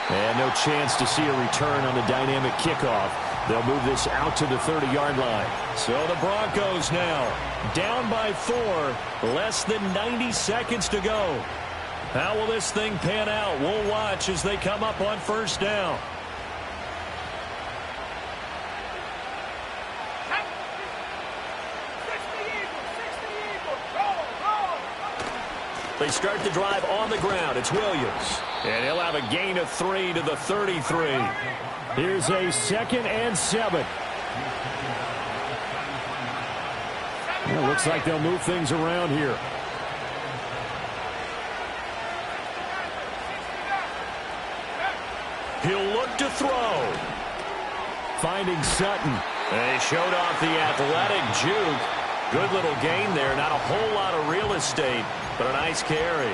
And no chance to see a return on the dynamic kickoff. They'll move this out to the 30-yard line. So the Broncos now down by 4, less than 90 seconds to go. How will this thing pan out? We'll watch as they come up on 1st down. They start the drive on the ground. It's Williams. And he'll have a gain of 3 to the 33. Here's a 2nd and 7. It looks like they'll move things around here. He'll look to throw. finding Sutton. They showed off the athletic juke. Good little gain there. Not a whole lot of real estate, but a nice carry.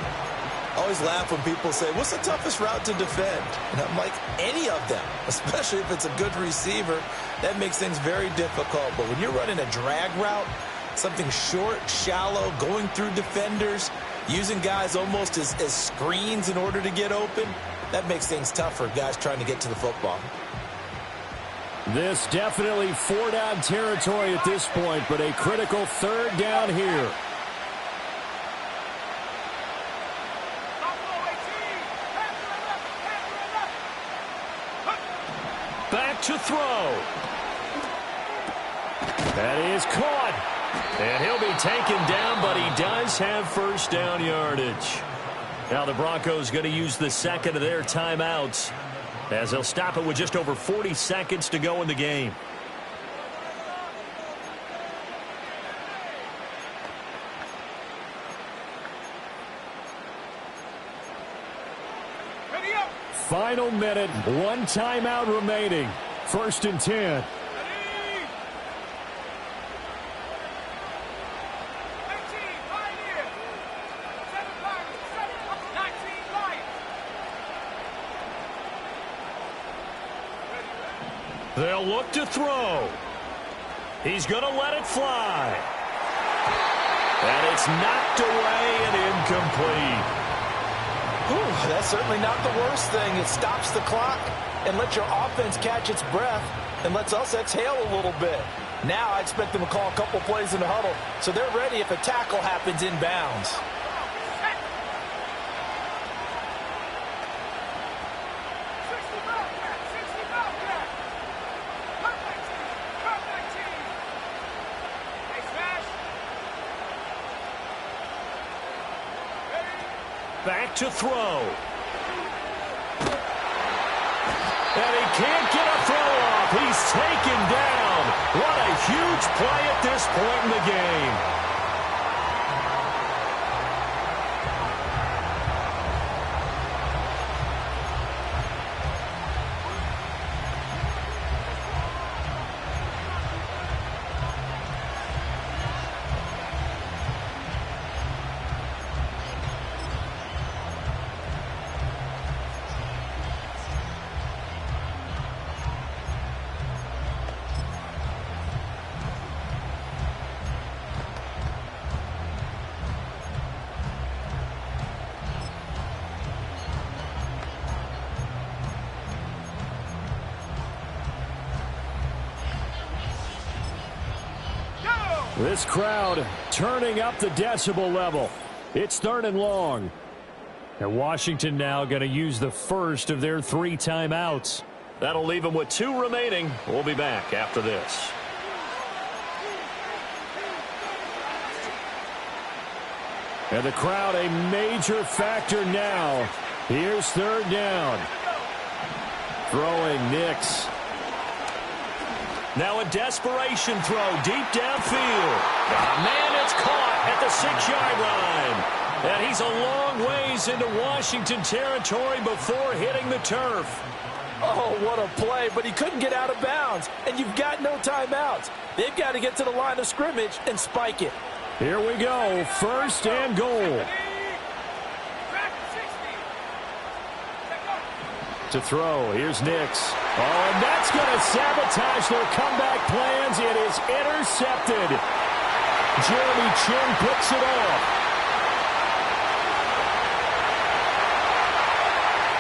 I always laugh when people say, what's the toughest route to defend? And I'm like, any of them, especially if it's a good receiver. That makes things very difficult. But when you're running a drag route, something short, shallow, going through defenders, using guys almost as screens in order to get open, that makes things tough for guys trying to get to the football. This definitely 4-down territory at this point, but a critical 3rd down here. Back to throw. That is caught. And he'll be taken down, but he does have 1st down yardage. Now the Broncos going to use the second of their timeouts, as they'll stop it with just over 40 seconds to go in the game. Final minute, 1 timeout remaining. 1st and 10. They'll look to throw. He's going to let it fly. And it's knocked away and incomplete. Whew, that's certainly not the worst thing. It stops the clock and lets your offense catch its breath and lets us exhale a little bit. Now I expect them to call a couple plays in the huddle so they're ready if a tackle happens inbounds. Back to throw. And he can't get a throw off. He's taken down. What a huge play at this point in the game. This crowd turning up the decibel level. It's 3rd and long. And Washington now going to use the first of their 3 timeouts. That'll leave them with 2 remaining. We'll be back after this. And the crowd a major factor now. Here's 3rd down. Throwing Nix. Now a desperation throw deep downfield. Man, it's caught at the 6-yard line. And he's a long ways into Washington territory before hitting the turf. Oh, what a play, but he couldn't get out of bounds. And you've got no timeouts. They've got to get to the line of scrimmage and spike it. Here we go, 1st and goal. To throw, here's Nix. Oh, and that's going to sabotage their comeback plans. It is intercepted. Jeremy Chin picks it off.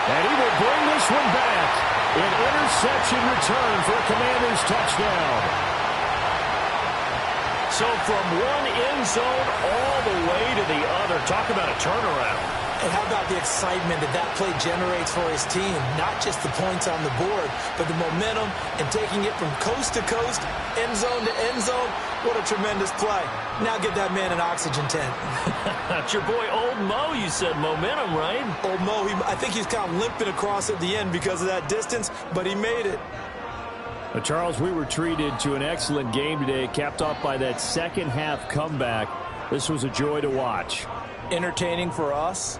And he will bring this one back. An interception return for a Commanders touchdown. So from one end zone all the way to the other. Talk about a turnaround. And how about the excitement that play generates for his team? Not just the points on the board, but the momentum and taking it from coast to coast, end zone to end zone. What a tremendous play. Now get that man an oxygen tent. That's your boy Old Mo, you said momentum, right? Old Mo, I think he's kind of limping across at the end because of that distance, but he made it. Charles, we were treated to an excellent game today, capped off by that second-half comeback. This was a joy to watch. Entertaining for us.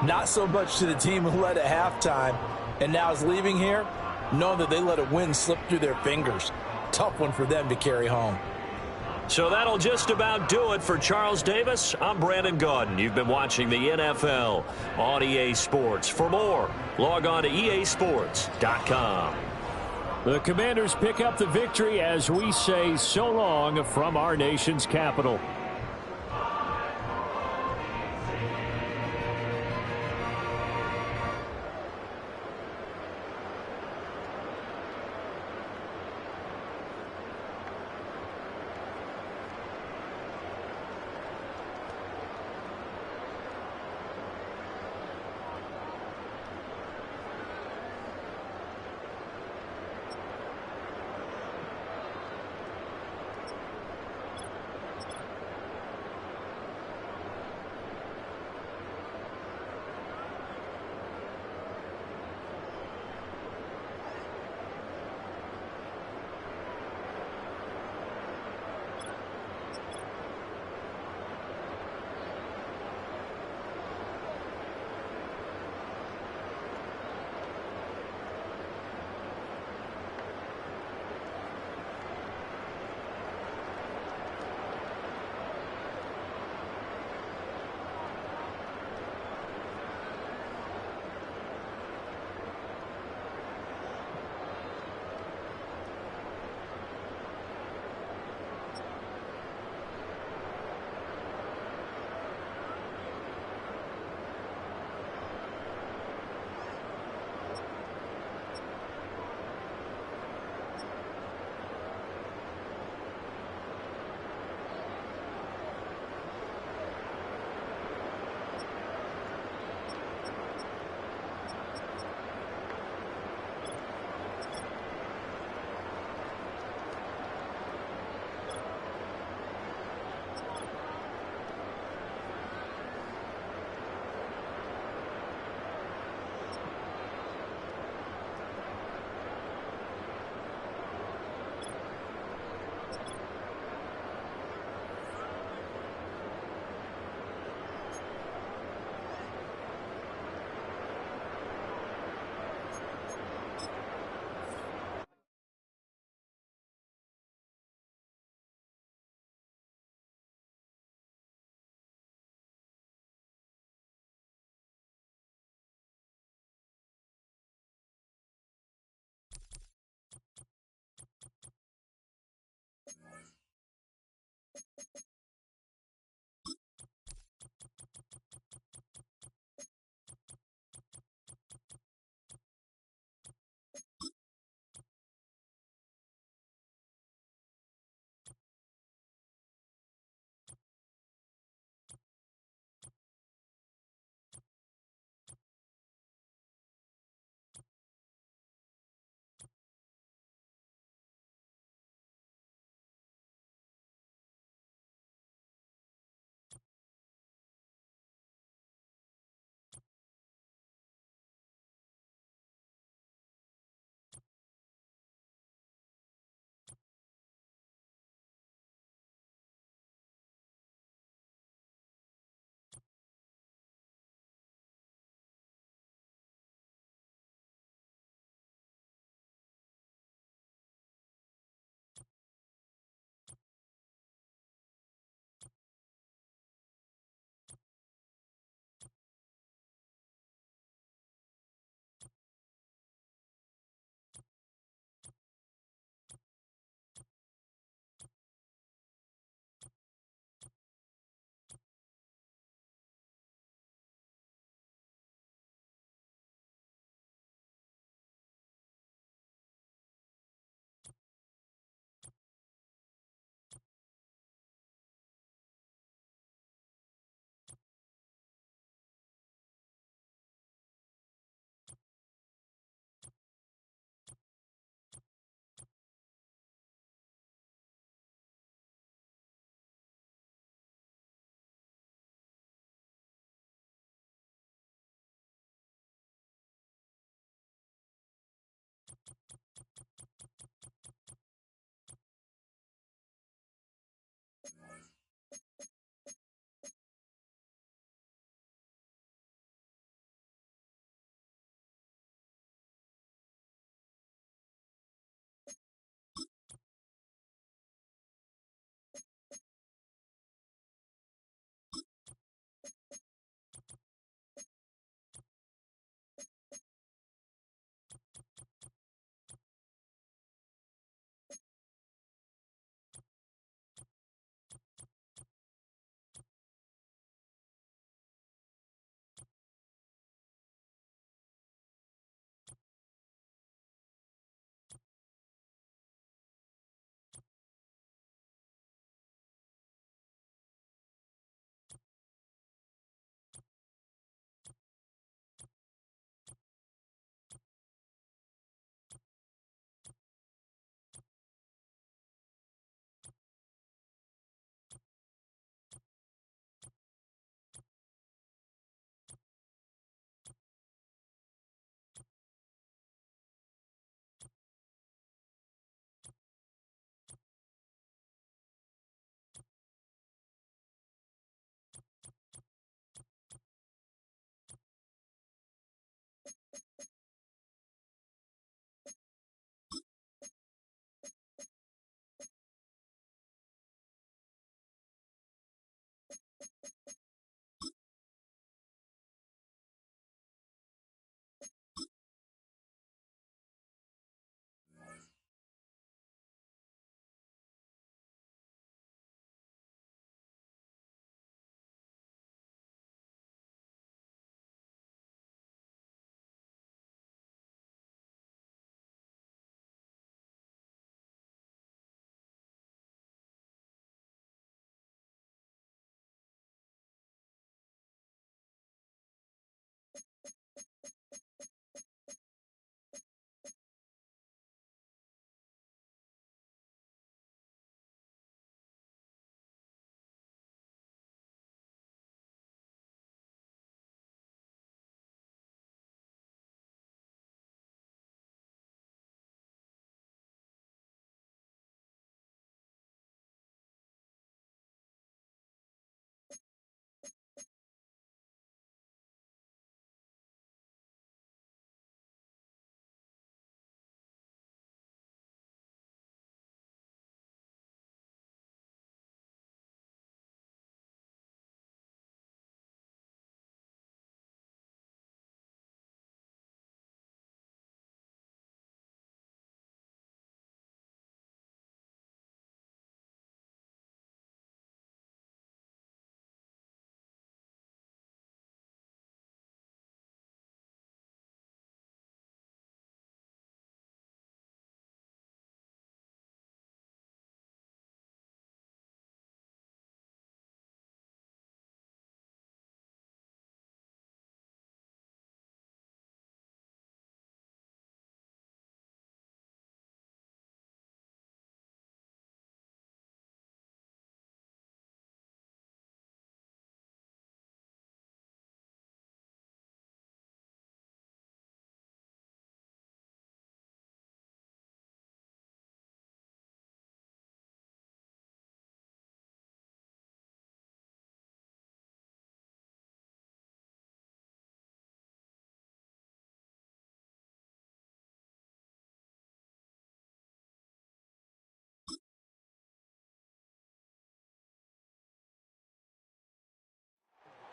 Not so much to the team who led at halftime and now is leaving here. knowing that they let a win slip through their fingers. Tough one for them to carry home. So that'll just about do it for Charles Davis. I'm Brandon Gaudin. You've been watching the NFL on EA Sports. For more, log on to easports.com. The Commanders pick up the victory as we say so long from our nation's capital.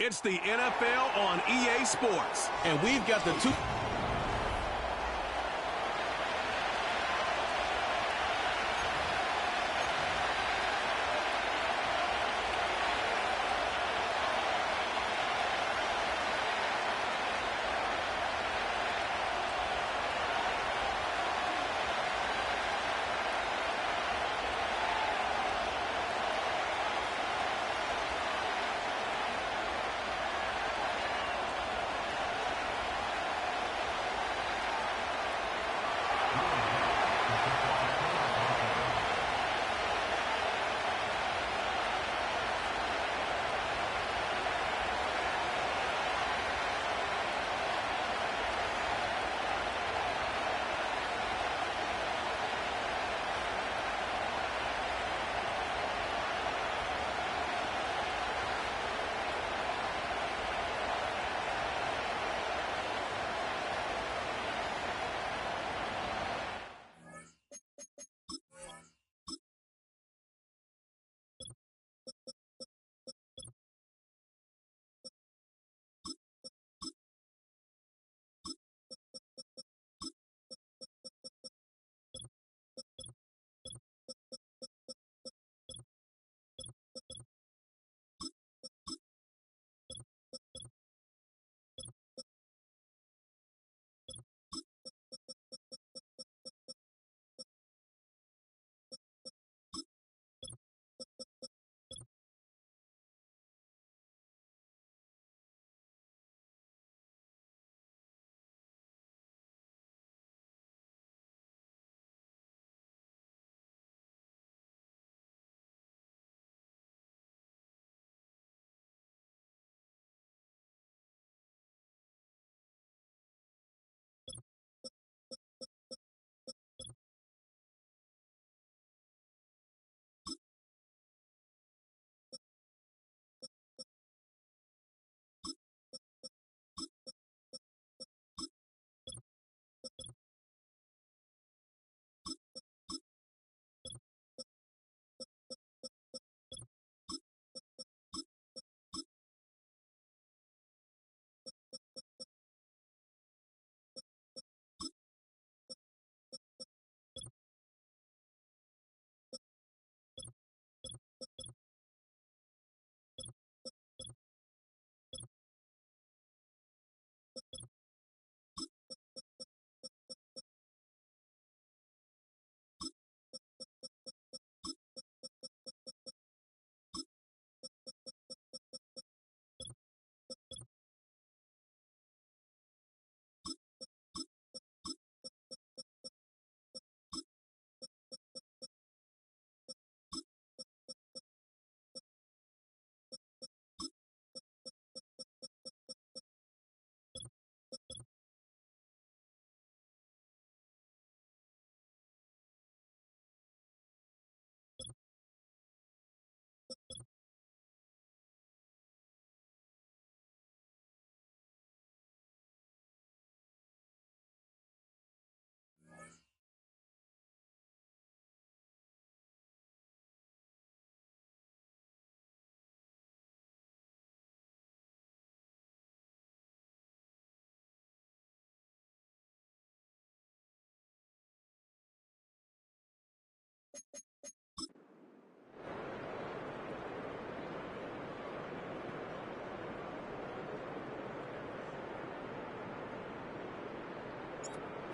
It's the NFL on EA Sports, and we've got the two...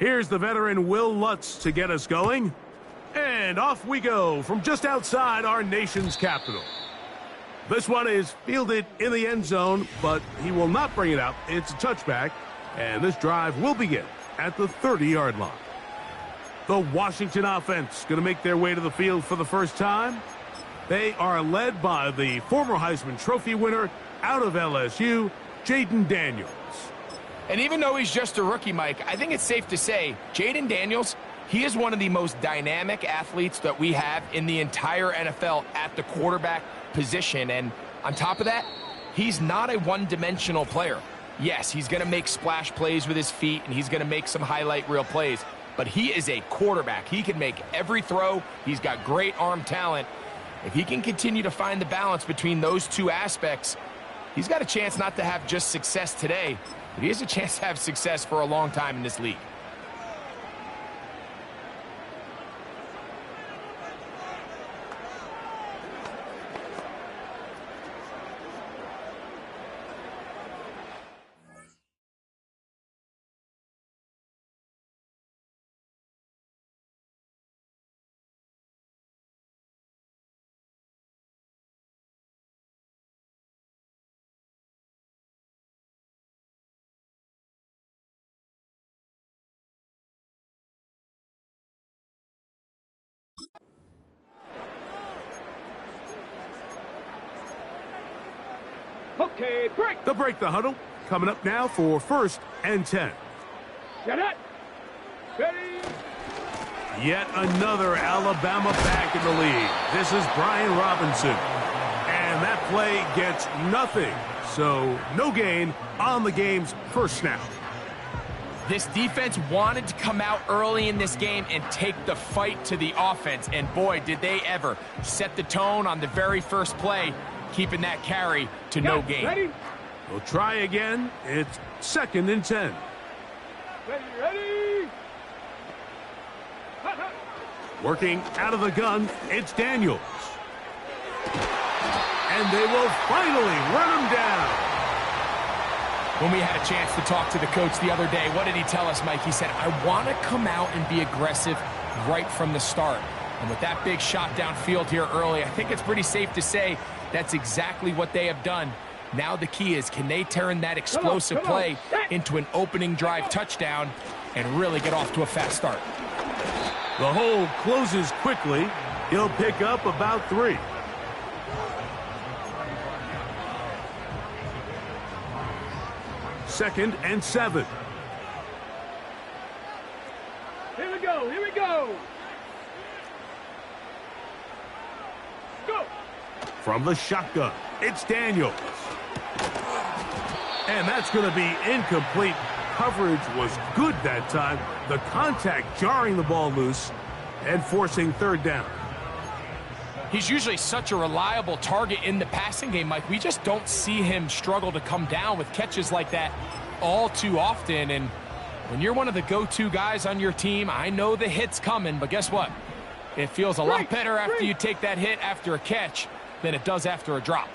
Here's the veteran Will Lutz to get us going. And off we go from just outside our nation's capital. This one is fielded in the end zone, but he will not bring it out. It's a touchback, and this drive will begin at the 30-yard line. The Washington offense going to make their way to the field for the first time. They are led by the former Heisman Trophy winner out of LSU, Jayden Daniels. And even though he's just a rookie, Mike, I think it's safe to say Jayden Daniels, he is one of the most dynamic athletes that we have in the entire NFL at the quarterback position. And on top of that, he's not a one-dimensional player. Yes, he's going to make splash plays with his feet, and he's going to make some highlight reel plays. But he is a quarterback. He can make every throw. He's got great arm talent. If he can continue to find the balance between those two aspects, he's got a chance not to have just success today, but he has a chance to have success for a long time in this league. Okay, break. They'll break the huddle. Coming up now for 1st and 10. Get it. Ready. Yet another Alabama back in the lead. This is Brian Robinson. And that play gets nothing. So no gain on the game's first snap. This defense wanted to come out early in this game and take the fight to the offense. And boy, did they ever set the tone on the very first play, keeping that carry to no gain. Ready? We'll try again. It's 2nd and 10. Ready. Working out of the gun, it's Daniels. And they will finally run him down. When we had a chance to talk to the coach the other day, what did he tell us, Mike? He said, I want to come out and be aggressive right from the start. And with that big shot downfield here early, I think it's pretty safe to say that's exactly what they have done. Now the key is, can they turn that explosive play into an opening drive touchdown and really get off to a fast start? The hole closes quickly. He'll pick up about 3. Second and 7. Here we go. Here we go. Go. From the shotgun, it's Daniels. And that's going to be incomplete. Coverage was good that time. The contact jarring the ball loose and forcing 3rd down. He's usually such a reliable target in the passing game, Mike. We just don't see him struggle to come down with catches like that all too often. And when you're one of the go-to guys on your team, I know the hit's coming, but guess what? It feels a lot better after you take that hit after a catch than it does after a drop.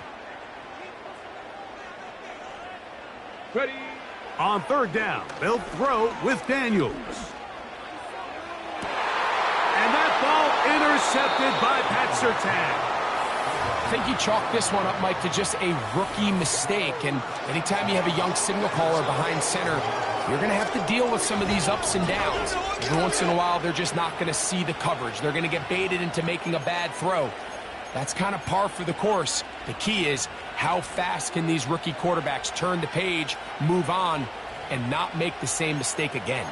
Ready. On 3rd down, they'll throw with Daniels. And that ball intercepted by Pat Surtain. I think you chalk this one up, Mike, to just a rookie mistake. And anytime you have a young signal caller behind center, you're going to have to deal with some of these ups and downs. Every once in a while, they're just not going to see the coverage. They're going to get baited into making a bad throw. That's kind of par for the course. The key is, how fast can these rookie quarterbacks turn the page, move on, and not make the same mistake again?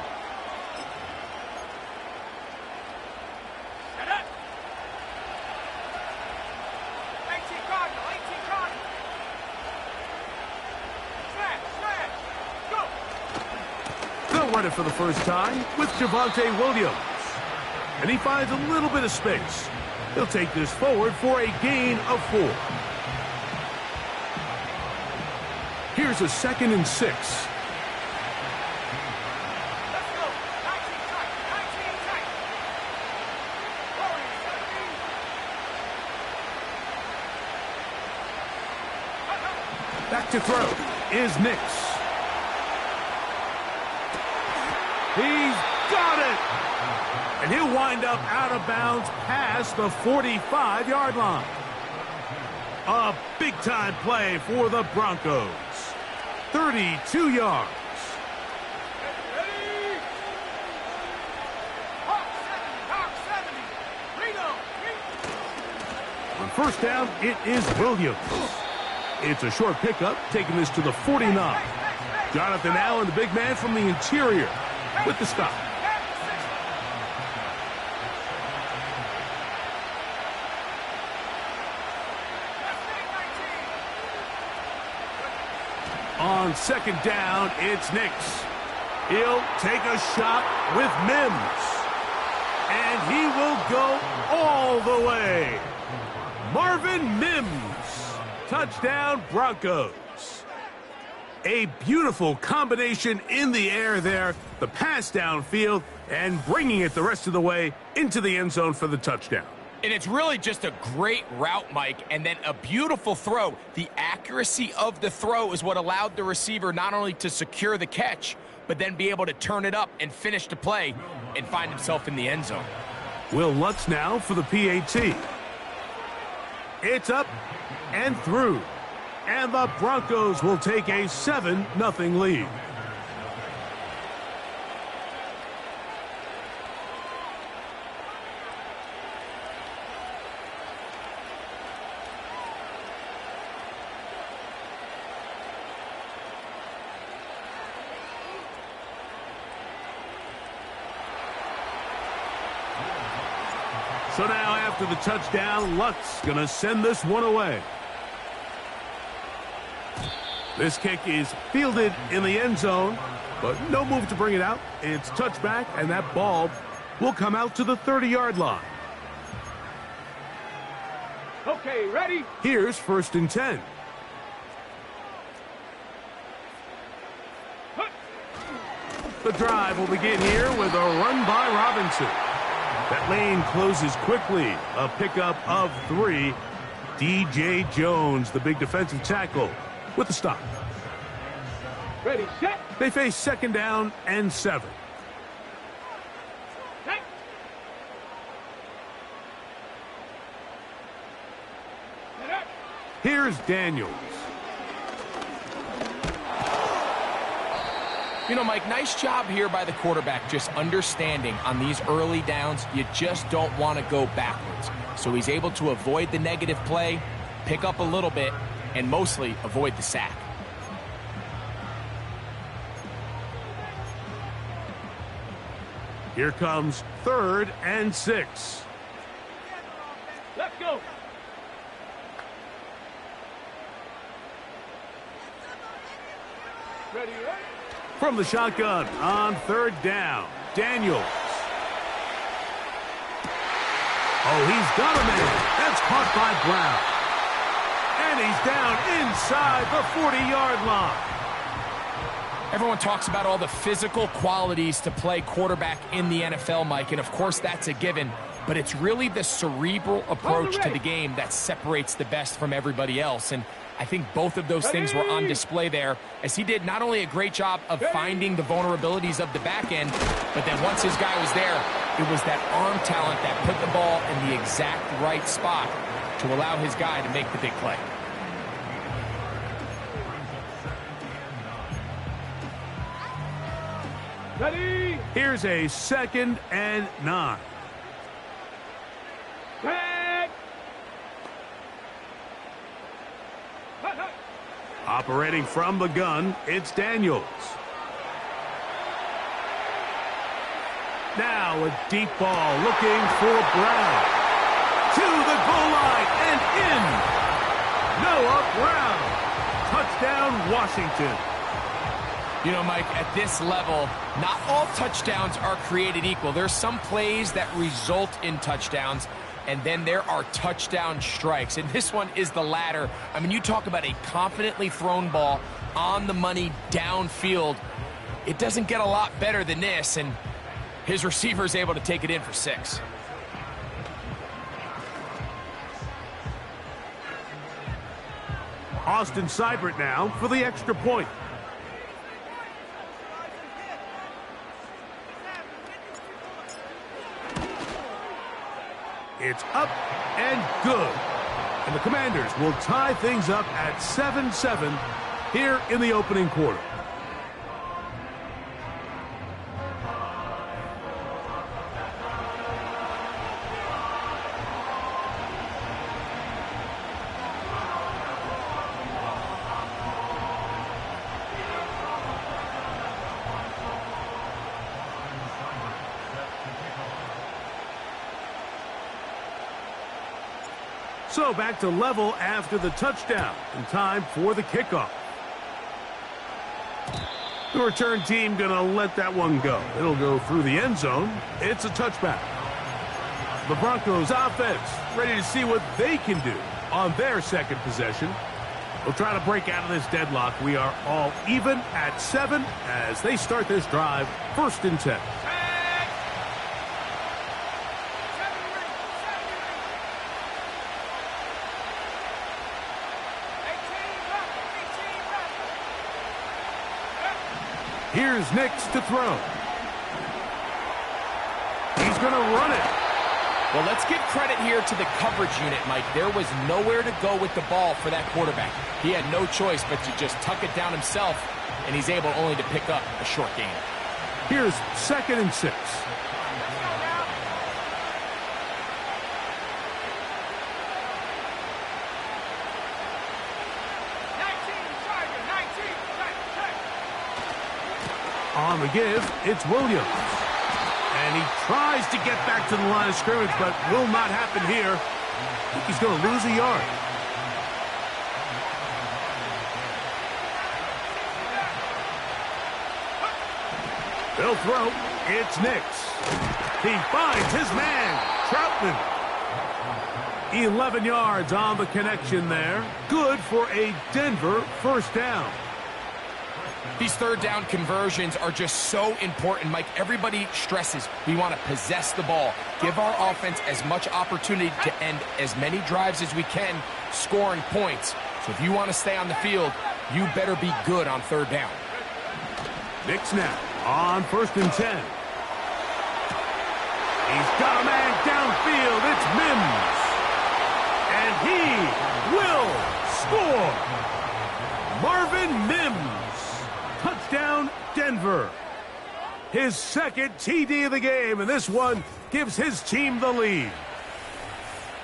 They'll run it for the first time with Javonte Williams. And he finds a little bit of space. He'll take this forward for a gain of 4. Here's a 2nd and 6. Back to throw is Nix. He's got it! And he'll wind up out of bounds past the 45-yard line. A big-time play for the Broncos. 32 yards. On 1st down, it is Williams. It's a short pickup, taking this to the 49. Jonathan Allen, the big man from the interior, with the stop. On 2nd down, it's Nix. He'll take a shot with Mims. And he will go all the way. Marvin Mims. Touchdown, Broncos. A beautiful combination in the air there, the pass downfield, and bringing it the rest of the way into the end zone for the touchdown. And it's really just a great route, Mike, and then a beautiful throw. The accuracy of the throw is what allowed the receiver not only to secure the catch, but then be able to turn it up and finish the play and find himself in the end zone. Will Lutz now for the PAT. It's up and through. And the Broncos will take a 7-0 lead. So now after the touchdown, Lutz gonna send this one away. This kick is fielded in the end zone, but no move to bring it out. It's touchback, and that ball will come out to the 30-yard line. Okay, ready? Here's 1st and 10. The drive will begin here with a run by Robinson. That lane closes quickly. A pickup of 3. DJ Jones, the big defensive tackle, with the stop. Ready, set. They face 2nd down and 7. Set. Set up. Here's Daniels. You know, Mike, nice job here by the quarterback just understanding on these early downs, you just don't want to go backwards. So he's able to avoid the negative play, pick up a little bit, and mostly avoid the sack. Here comes 3rd and 6. Let's go. Ready, ready. From the shotgun on 3rd down, Daniels. Oh, he's got a man. That's caught by Brown. And he's down inside the 40-yard line. Everyone talks about all the physical qualities to play quarterback in the NFL, Mike, and of course that's a given, but it's really the cerebral approach to the game that separates the best from everybody else, and I think both of those things were on display there, as he did not only a great job of finding the vulnerabilities of the back end, but then once his guy was there, it was that arm talent that put the ball in the exact right spot to allow his guy to make the big play. Ready. Here's a 2nd and 9. Set. Operating from the gun, it's Daniels. Now a deep ball looking for Brown. To the goal line and in. Noah Brown. Touchdown, Washington. You know, Mike, at this level, not all touchdowns are created equal. There's some plays that result in touchdowns, and then there are touchdown strikes. And this one is the latter. I mean, you talk about a confidently thrown ball on the money downfield. It doesn't get a lot better than this, and his receiver is able to take it in for 6. Austin Seibert now for the extra point. It's up and good. And the Commanders will tie things up at 7-7 here in the opening quarter. So back to level after the touchdown, and time for the kickoff. The return team gonna let that one go. It'll go through the end zone. It's a touchback. The Broncos offense ready to see what they can do on their second possession. We'll try to break out of this deadlock. We are all even at 7 as they start this drive, 1st and 10. Here's Nix to throw. He's going to run it. Well, let's give credit here to the coverage unit, Mike. There was nowhere to go with the ball for that quarterback. He had no choice but to just tuck it down himself, and he's able only to pick up a short gain. Here's 2nd and 6. On the give, it's Williams. And he tries to get back to the line of scrimmage, but will not happen here. I think he's going to lose a yard. They'll throw. It's Nix. He finds his man, Troutman. 11 yards on the connection there. Good for a Denver 1st down. These 3rd down conversions are just so important, Mike. Everybody stresses we want to possess the ball, give our offense as much opportunity to end as many drives as we can, scoring points. So if you want to stay on the field, you better be good on 3rd down. Nix now on 1st and 10. He's got a man downfield. It's Mims. And he will score. Marvin Mims. Touchdown, Denver. His 2nd TD of the game, and this one gives his team the lead.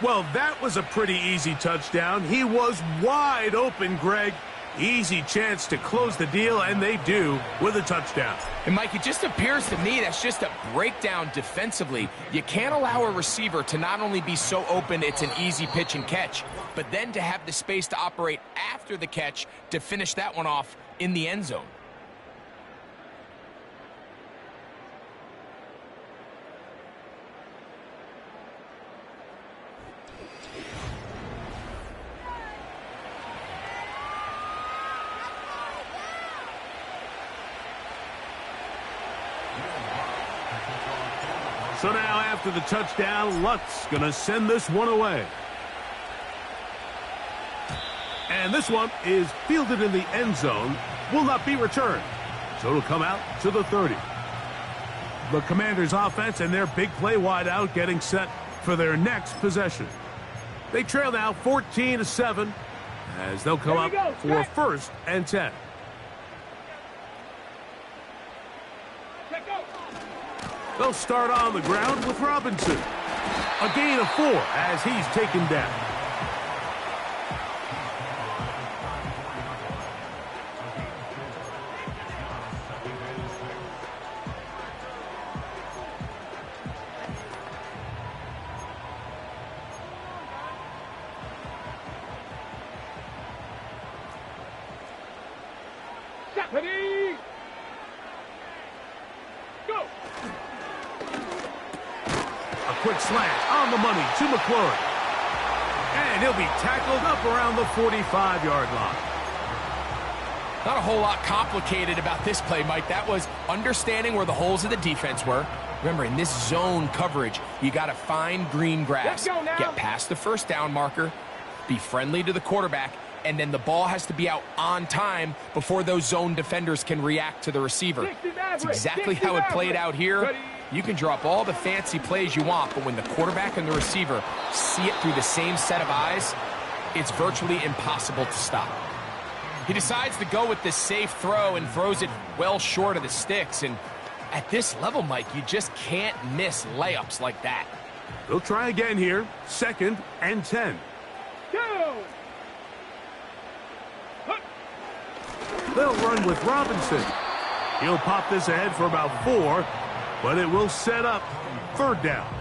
Well, that was a pretty easy touchdown. He was wide open, Greg. Easy chance to close the deal, and they do with a touchdown. And, Mike, it just appears to me that's just a breakdown defensively. You can't allow a receiver to not only be so open it's an easy pitch and catch, but then to have the space to operate after the catch to finish that one off in the end zone. So now after the touchdown, Lutz going to send this one away. And this one is fielded in the end zone, will not be returned. So it'll come out to the 30. The Commanders' offense and their big play wideout getting set for their next possession. They trail now 14-7 as they'll come up for 1st and 10. They'll start on the ground with Robinson. A gain of 4 as he's taken down. Ready? Go! A quick slant on the money to McLaurin. And he'll be tackled up around the 45-yard line. Not a whole lot complicated about this play, Mike. That was understanding where the holes of the defense were. Remember, in this zone coverage, you got to find green grass. Get past the 1st down marker, be friendly to the quarterback, and then the ball has to be out on time before those zone defenders can react to the receiver. That's exactly how it played out here. You can draw up all the fancy plays you want, but when the quarterback and the receiver see it through the same set of eyes, it's virtually impossible to stop. He decides to go with this safe throw and throws it well short of the sticks. And at this level, Mike, you just can't miss layups like that. They'll try again here. 2nd and 10. Go! They'll run with Robinson. He'll pop this ahead for about 4, but it will set up 3rd down.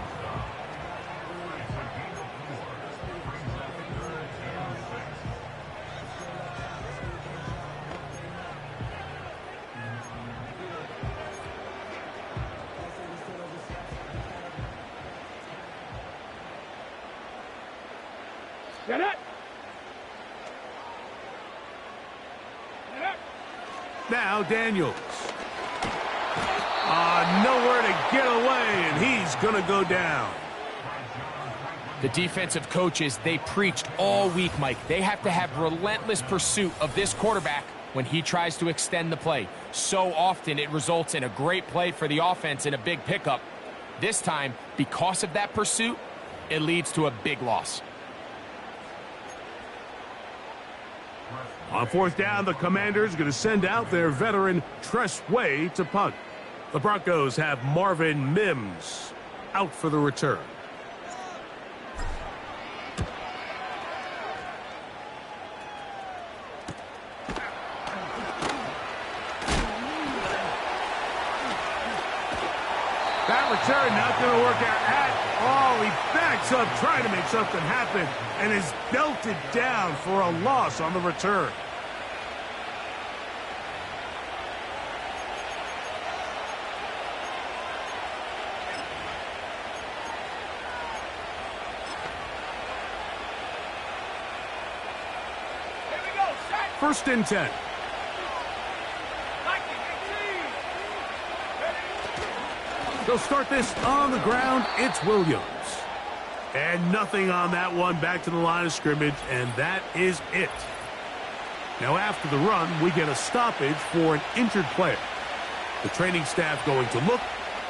Get it! Now Daniels. Nowhere to get away, and he's going to go down. The defensive coaches, they preached all week, Mike. They have to have relentless pursuit of this quarterback when he tries to extend the play. So often it results in a great play for the offense and a big pickup. This time, because of that pursuit, it leads to a big loss. On fourth down, the Commanders are going to send out their veteran Tress Way to punt. The Broncos have Marvin Mims out for the return. That return not going to work out at all. He backs up trying to make something happen and is belted down for a loss on the return. First and 10. They'll start this on the ground. It's Williams. And nothing on that one. Back to the line of scrimmage, and that is it. Now after the run, we get a stoppage for an injured player. The training staff going to look,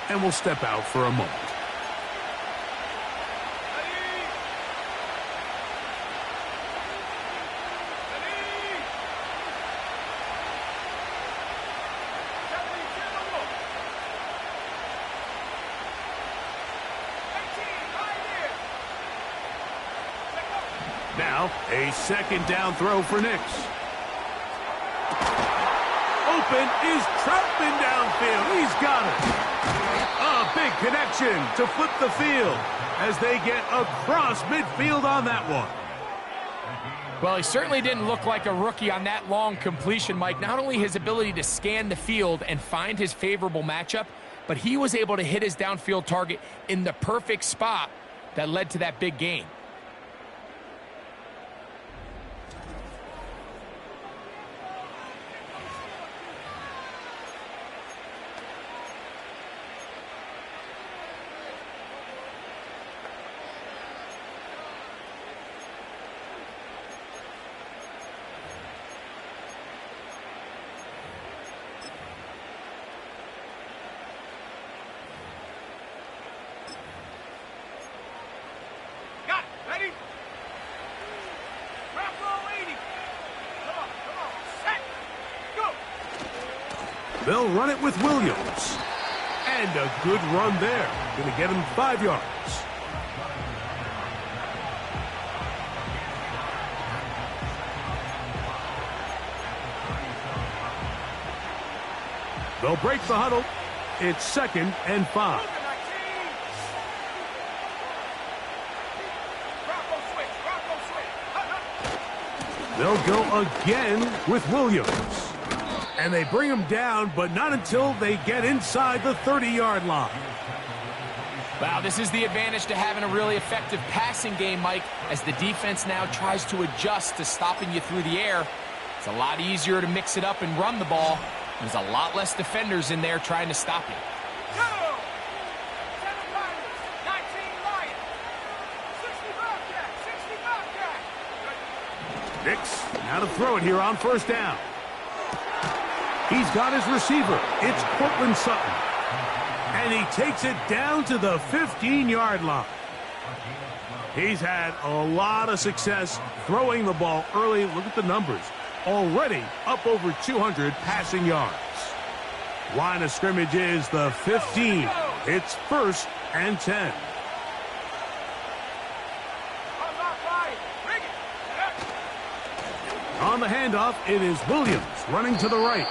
and will step out for a moment. Now, a second down throw for Nix. Open is Troutman downfield. He's got it. A big connection to flip the field as they get across midfield on that one. Well, he certainly didn't look like a rookie on that long completion, Mike. Not only his ability to scan the field and find his favorable matchup, but he was able to hit his downfield target in the perfect spot that led to that big gain. They'll run it with Williams. And a good run there. Going to get him 5 yards. They'll break the huddle. It's 2nd and 5. They'll go again with Williams. And they bring him down, but not until they get inside the 30-yard line. Wow, this is the advantage to having a really effective passing game, Mike, as the defense now tries to adjust to stopping you through the air. It's a lot easier to mix it up and run the ball. There's a lot less defenders in there trying to stop you. Nix, now to throw it here on first down. He's got his receiver. It's Cortland Sutton. And he takes it down to the 15-yard line. He's had a lot of success throwing the ball early. Look at the numbers. Already up over 200 passing yards. Line of scrimmage is the 15. It's 1st and 10. On the handoff, it is Williams running to the right.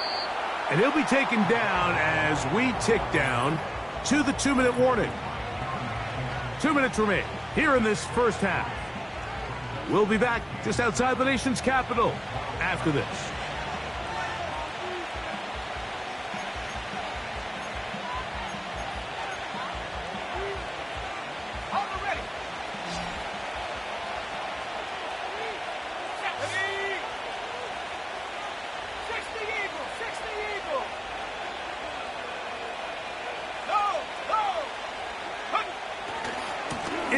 And he'll be taken down as we tick down to the 2-minute warning. 2 minutes remain here in this first half. We'll be back just outside the nation's capital after this.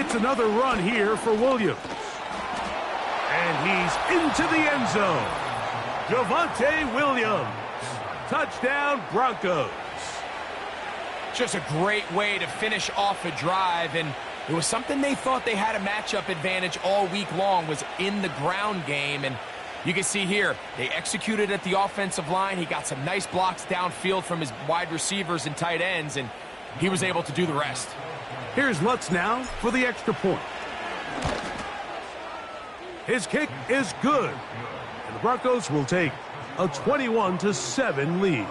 It's another run here for Williams. And he's into the end zone. Javonte Williams. Touchdown, Broncos. Just a great way to finish off a drive, and it was something they thought they had a matchup advantage all week long, was in the ground game. And you can see here, they executed at the offensive line. He got some nice blocks downfield from his wide receivers and tight ends, and he was able to do the rest. Here's Lutz now for the extra point. His kick is good. And the Broncos will take a 21-7 lead.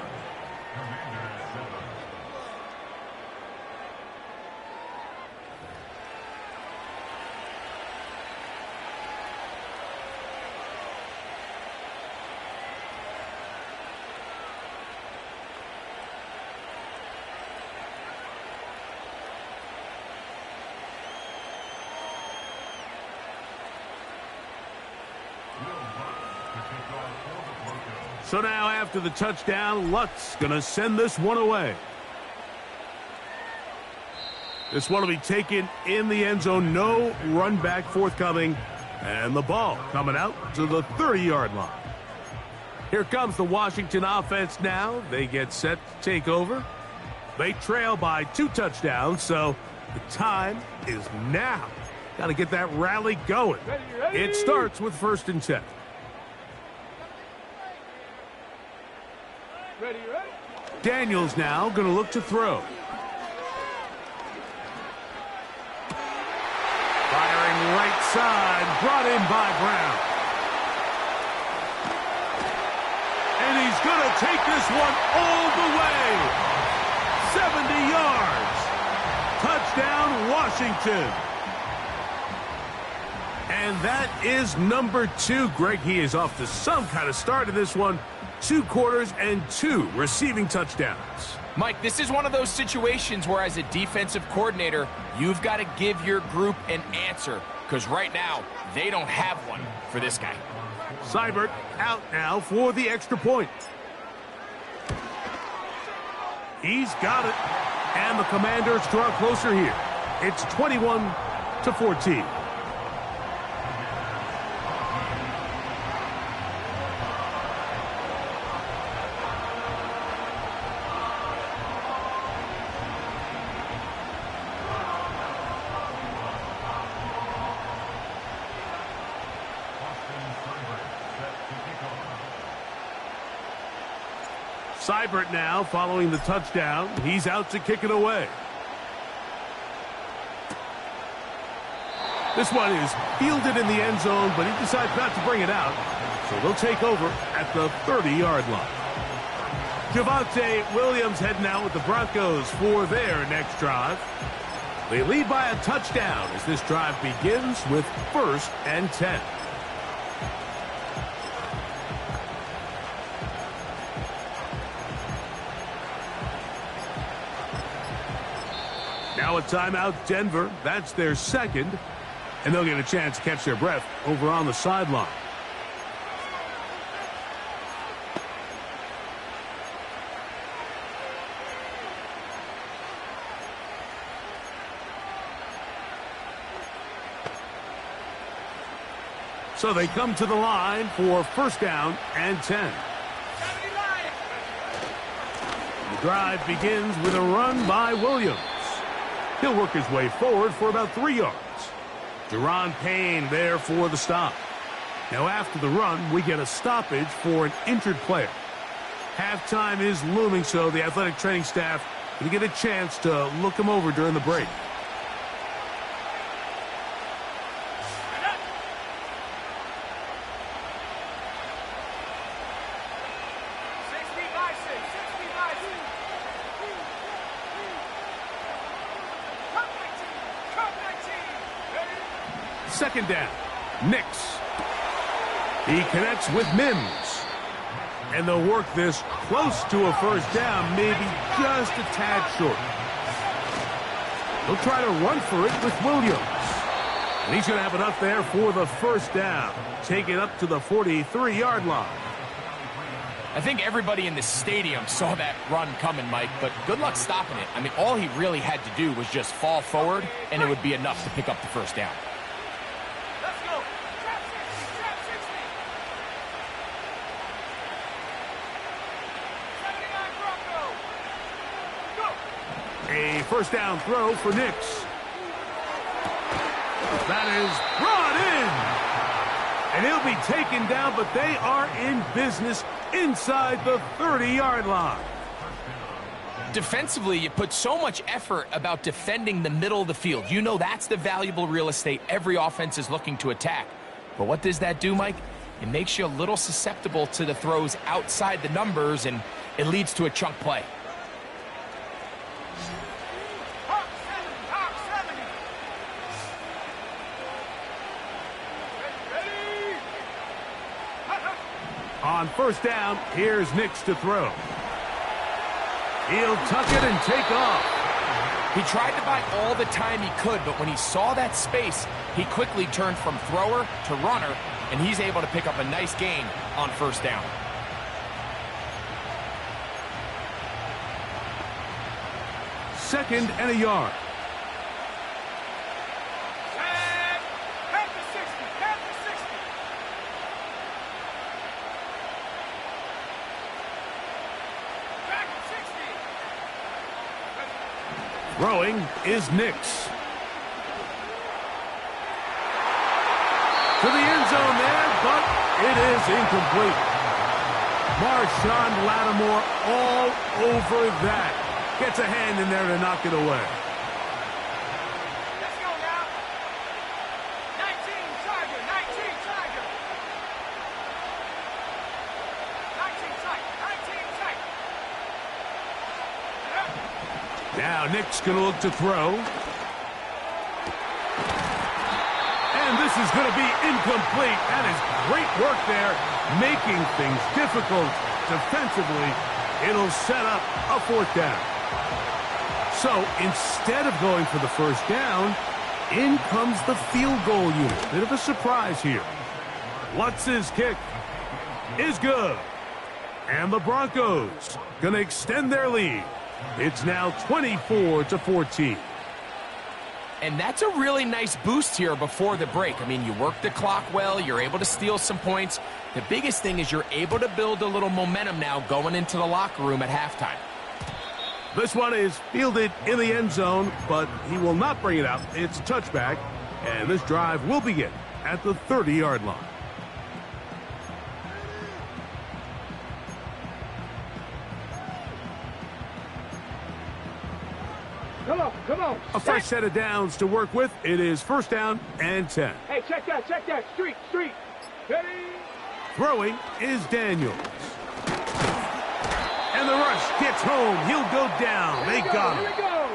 So now after the touchdown, Lutz going to send this one away. This one will be taken in the end zone. No run back forthcoming. And the ball coming out to the 30-yard line. Here comes the Washington offense now. They get set to take over. They trail by 2 touchdowns, so the time is now. Got to get that rally going. It starts with 1st and 10. Daniels now going to look to throw. Firing right side, brought in by Brown. And he's going to take this one all the way. 70 yards. Touchdown, Washington. And that is number 2. Greg, he is off to some kind of start in this one. 2 quarters and 2 receiving touchdowns. Mike, this is one of those situations where as a defensive coordinator, you've got to give your group an answer, because right now, they don't have one for this guy. Seibert out now for the extra point. He's got it. And the Commanders draw closer here. It's 21-14. Seibert now following the touchdown. He's out to kick it away. This one is fielded in the end zone, but he decides not to bring it out. So they'll take over at the 30-yard line. Javonte Williams heading out with the Broncos for their next drive. They lead by a touchdown as this drive begins with 1st and 10. Now a timeout, Denver. That's their second. And they'll get a chance to catch their breath over on the sideline. So they come to the line for 1st down and 10. The drive begins with a run by Williams. He'll work his way forward for about 3 yards. Deron Payne there for the stop. Now after the run, we get a stoppage for an injured player. Halftime is looming, so the athletic training staff will get a chance to look him over during the break. Second down. Nix. He connects with Mims. And they'll work this close to a 1st down, maybe just a tad short. They'll try to run for it with Williams. And he's going to have enough there for the 1st down. Take it up to the 43-yard line. I think everybody in the stadium saw that run coming, Mike, but good luck stopping it. I mean, all he really had to do was just fall forward, and it would be enough to pick up the first down. Let's go. Trap 60, trap 60. 79 Bronco. Go. A first down throw for Nix. That is brought in. And he'll be taken down, but they are in business inside the 30-yard line. Defensively, you put so much effort about defending the middle of the field. You know that's the valuable real estate every offense is looking to attack. But what does that do, Mike? It makes you a little susceptible to the throws outside the numbers, and it leads to a chunk play. Hawk 70. Ready. On first down, here's Nix to throw. He'll tuck it and take off. He tried to buy all the time he could, but when he saw that space, he quickly turned from thrower to runner, and he's able to pick up a nice gain on first down. Second and a yard. And back to 60. Back to 60. Back to 60. Throwing is Nix. To the end zone there, but it is incomplete. Marshawn Lattimore all over that. Gets a hand in there to knock it away. Let's go now. 19 Tiger. 19 Tiger. 19 Tiger. 19 Tiger. Now Nick's going to look to throw. And this is going to be incomplete. That is great work there, making things difficult defensively. It'll set up a fourth down. So instead of going for the first down, in comes the field goal unit. Bit of a surprise here. Lutz's kick is good. And the Broncos going to extend their lead. It's now 24-14. And that's a really nice boost here before the break. I mean, you work the clock well, you're able to steal some points. The biggest thing is you're able to build a little momentum now going into the locker room at halftime. This one is fielded in the end zone, but he will not bring it out. It's a touchback, and this drive will begin at the 30-yard line. Come on. A fresh set of downs to work with. It is first down and 10. Hey, check that. Street. Ready. Throwing is Daniels. And the rush gets home. He'll go down. They got him. Here we go.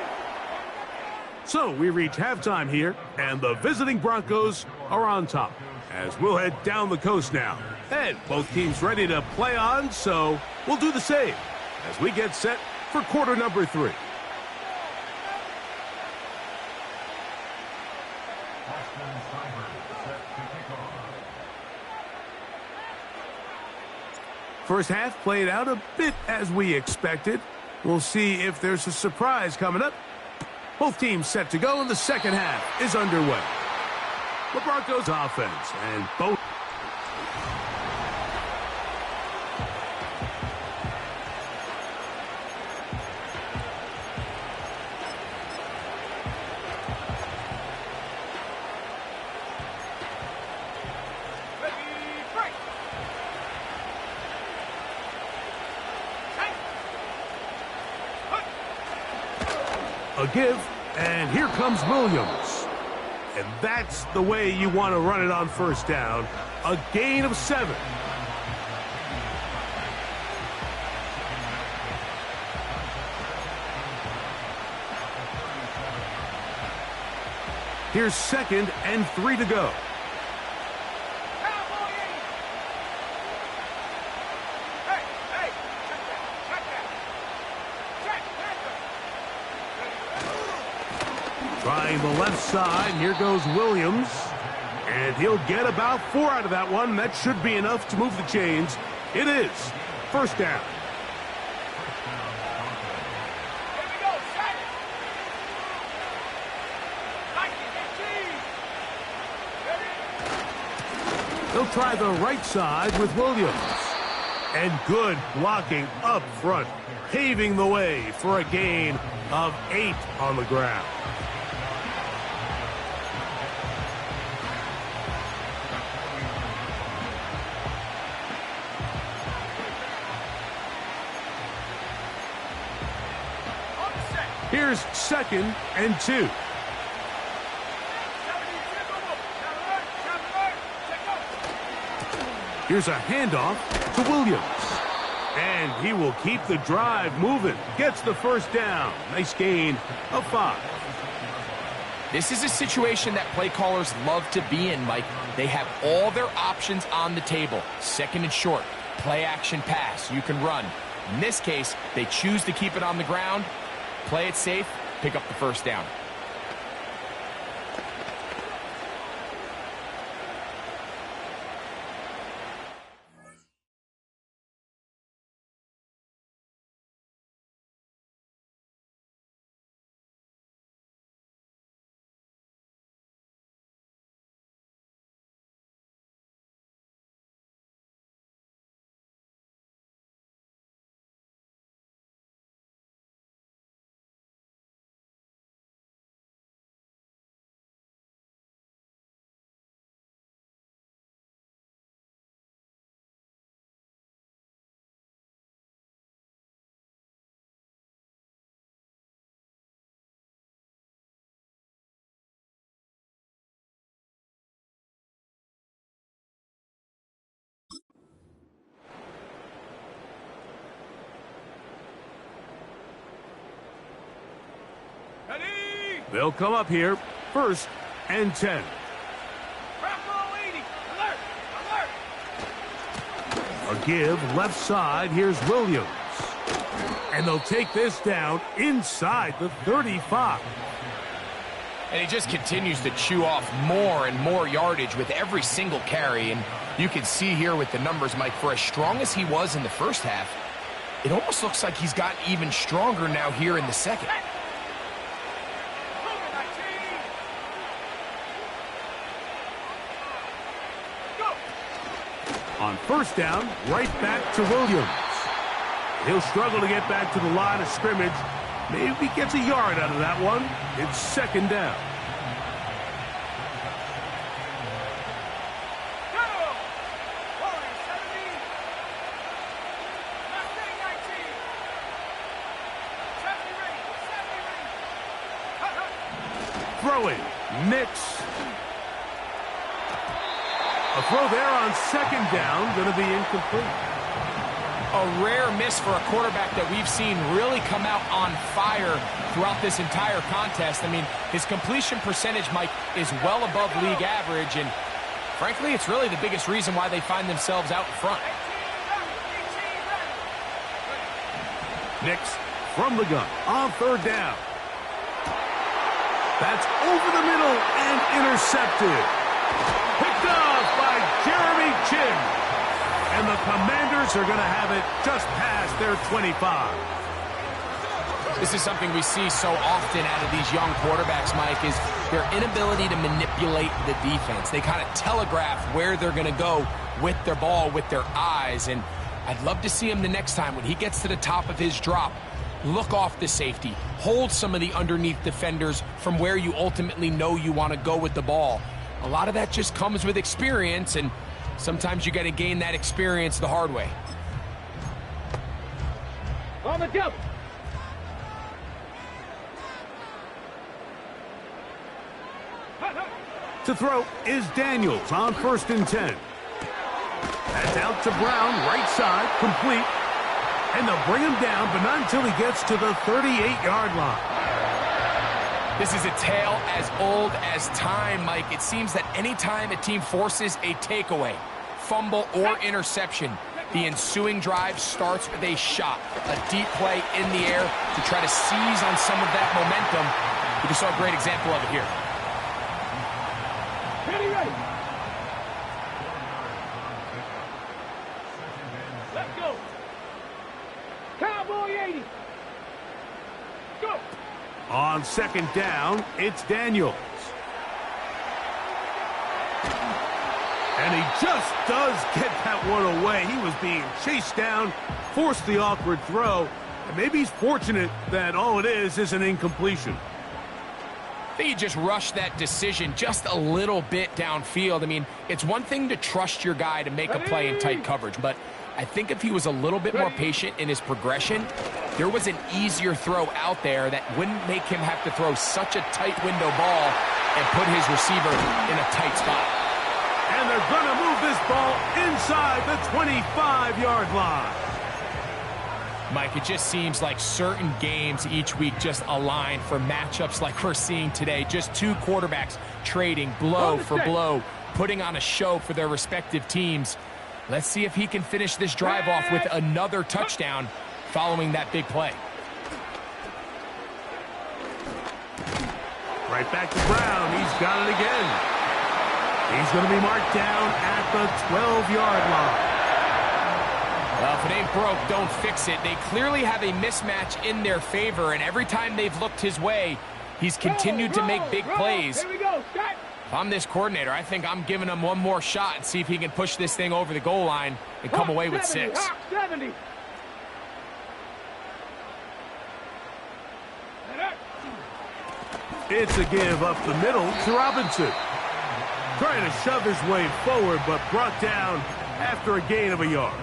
So we reach halftime here, and the visiting Broncos are on top. As we'll head down the coast now. And both teams ready to play on, so we'll do the same as we get set for quarter number 3. First half played out a bit as we expected. We'll see if there's a surprise coming up. Both teams set to go, and the second half is underway. The Broncos offense, and both. A give, and here comes Williams. And that's the way you want to run it on first down. A gain of 7. Here's 2nd and 3 to go. Trying the left side. Here goes Williams. And he'll get about 4 out of that one. That should be enough to move the chains. It is. First down. Here we go, set. 19, 18. Ready? They'll try the right side with Williams. And good blocking up front, paving the way for a gain of 8 on the ground. Here's 2nd and 2. Here's a handoff to Williams. And he will keep the drive moving. Gets the first down. Nice gain of 5. This is a situation that play callers love to be in, Mike. They have all their options on the table. 2nd and short, play action pass. You can run. In this case, they choose to keep it on the ground, play it safe, pick up the first down. They'll come up here. 1st and 10. A give left side. Here's Williams. And they'll take this down inside the 35. And he just continues to chew off more and more yardage with every single carry. And you can see here with the numbers, Mike, for as strong as he was in the first half, it almost looks like he's gotten even stronger now here in the second. On 1st down, right back to Williams. He'll struggle to get back to the line of scrimmage. Maybe he gets a yard out of that one. It's 2nd down. Throwing, Nix. A throw there on 2nd down, going to be incomplete. A rare miss for a quarterback that we've seen really come out on fire throughout this entire contest. I mean, his completion percentage, Mike, is well above league average, and frankly, it's really the biggest reason why they find themselves out in front. Nix from the gun on 3rd down. That's over the middle and intercepted. Picked off by Jeremy Chin. And the Commanders are going to have it just past their 25. This is something we see so often out of these young quarterbacks, Mike, is their inability to manipulate the defense. They kind of telegraph where they're going to go with their ball, with their eyes. And I'd love to see him the next time when he gets to the top of his drop. Look off the safety. Hold some of the underneath defenders from where you ultimately know you want to go with the ball. A lot of that just comes with experience, and sometimes you got to gain that experience the hard way. On the jump. To throw is Daniels on 1st and 10. That's out to Brown, right side, complete. And they'll bring him down, but not until he gets to the 38-yard line. This is a tale as old as time, Mike. It seems that any time a team forces a takeaway, fumble, or interception, the ensuing drive starts with a shot, a deep play in the air to try to seize on some of that momentum. We just saw a great example of it here. Ready. Let's go. On second down, it's Daniels. And he just does get that one away. He was being chased down, forced the awkward throw, and maybe he's fortunate that all it is an incompletion. I think he just rushed that decision just a little bit downfield. I mean, it's one thing to trust your guy to make a play in tight coverage, but I think if he was a little bit more patient in his progression, there was an easier throw out there that wouldn't make him have to throw such a tight window ball and put his receiver in a tight spot. And they're going to move this ball inside the 25-yard line. Mike, it just seems like certain games each week just align for matchups like we're seeing today. Just two quarterbacks trading blow for blow, putting on a show for their respective teams. Let's see if he can finish this drive off with another touchdown following that big play. Right back to Brown. He's got it again. He's going to be marked down at the 12-yard line. Well, if it ain't broke, don't fix it. They clearly have a mismatch in their favor, and every time they've looked his way, he's continued to make big plays. Here we go. Start. If I'm this coordinator, I think I'm giving him one more shot and see if he can push this thing over the goal line and come away with 6. 70. It's a give up the middle to Robinson. Trying to shove his way forward, but brought down after a gain of a yard.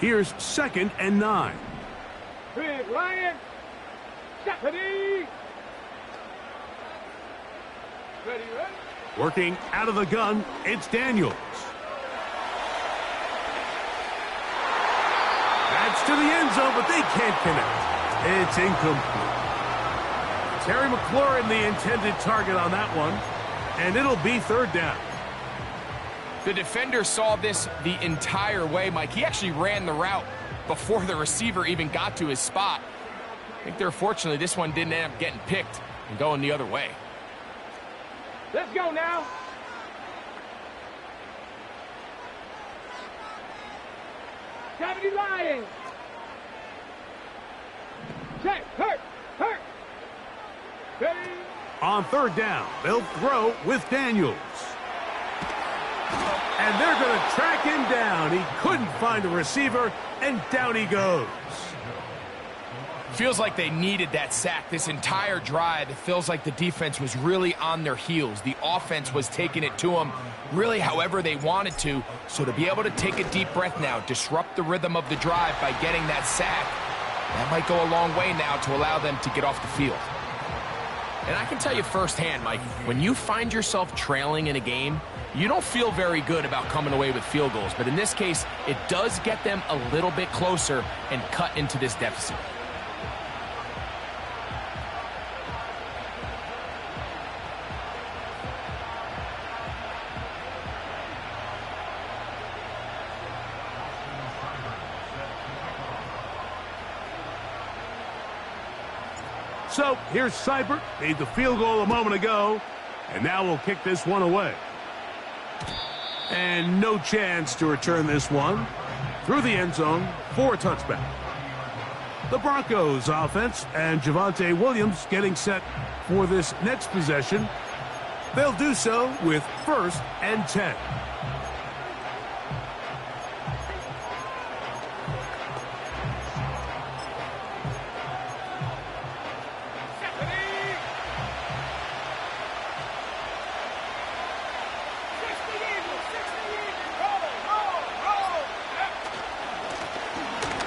Here's 2nd and 9. Big Ryan. Stephanie. Ready. Working out of the gun, it's Daniels. That's to the end zone, but they can't connect. It's incomplete. Terry McLaurin, the intended target on that one, and it'll be 3rd down. The defender saw this the entire way, Mike. He actually ran the route before the receiver even got to his spot. I think they're fortunately this one didn't end up getting picked and going the other way. Let's go now. Stephanie Ryan. Check. Hurt. Ready. On 3rd down, they'll throw with Daniels. And they're going to track him down. He couldn't find a receiver, and down he goes. Feels like they needed that sack this entire drive. It feels like the defense was really on their heels. The offense was taking it to them really however they wanted to. So to be able to take a deep breath now, disrupt the rhythm of the drive by getting that sack, that might go a long way now to allow them to get off the field. And I can tell you firsthand, Mike, when you find yourself trailing in a game, you don't feel very good about coming away with field goals. But in this case, it does get them a little bit closer and cut into this deficit. So here's Seibert, made the field goal a moment ago, and now we'll kick this one away. And no chance to return this one through the end zone for a touchback. The Broncos offense and Javonte Williams getting set for this next possession. They'll do so with 1st and 10.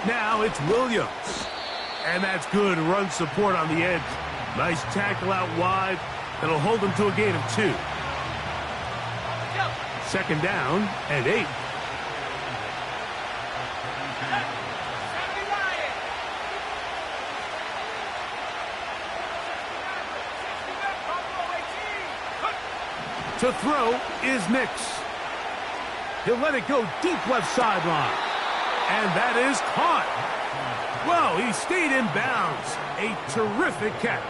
Now it's Williams. And that's good run support on the edge. Nice tackle out wide. That'll hold them to a gain of 2. 2nd down and 8. To throw is Nix. He'll let it go deep left sideline. And that is caught. Well, he stayed in bounds. A terrific catch.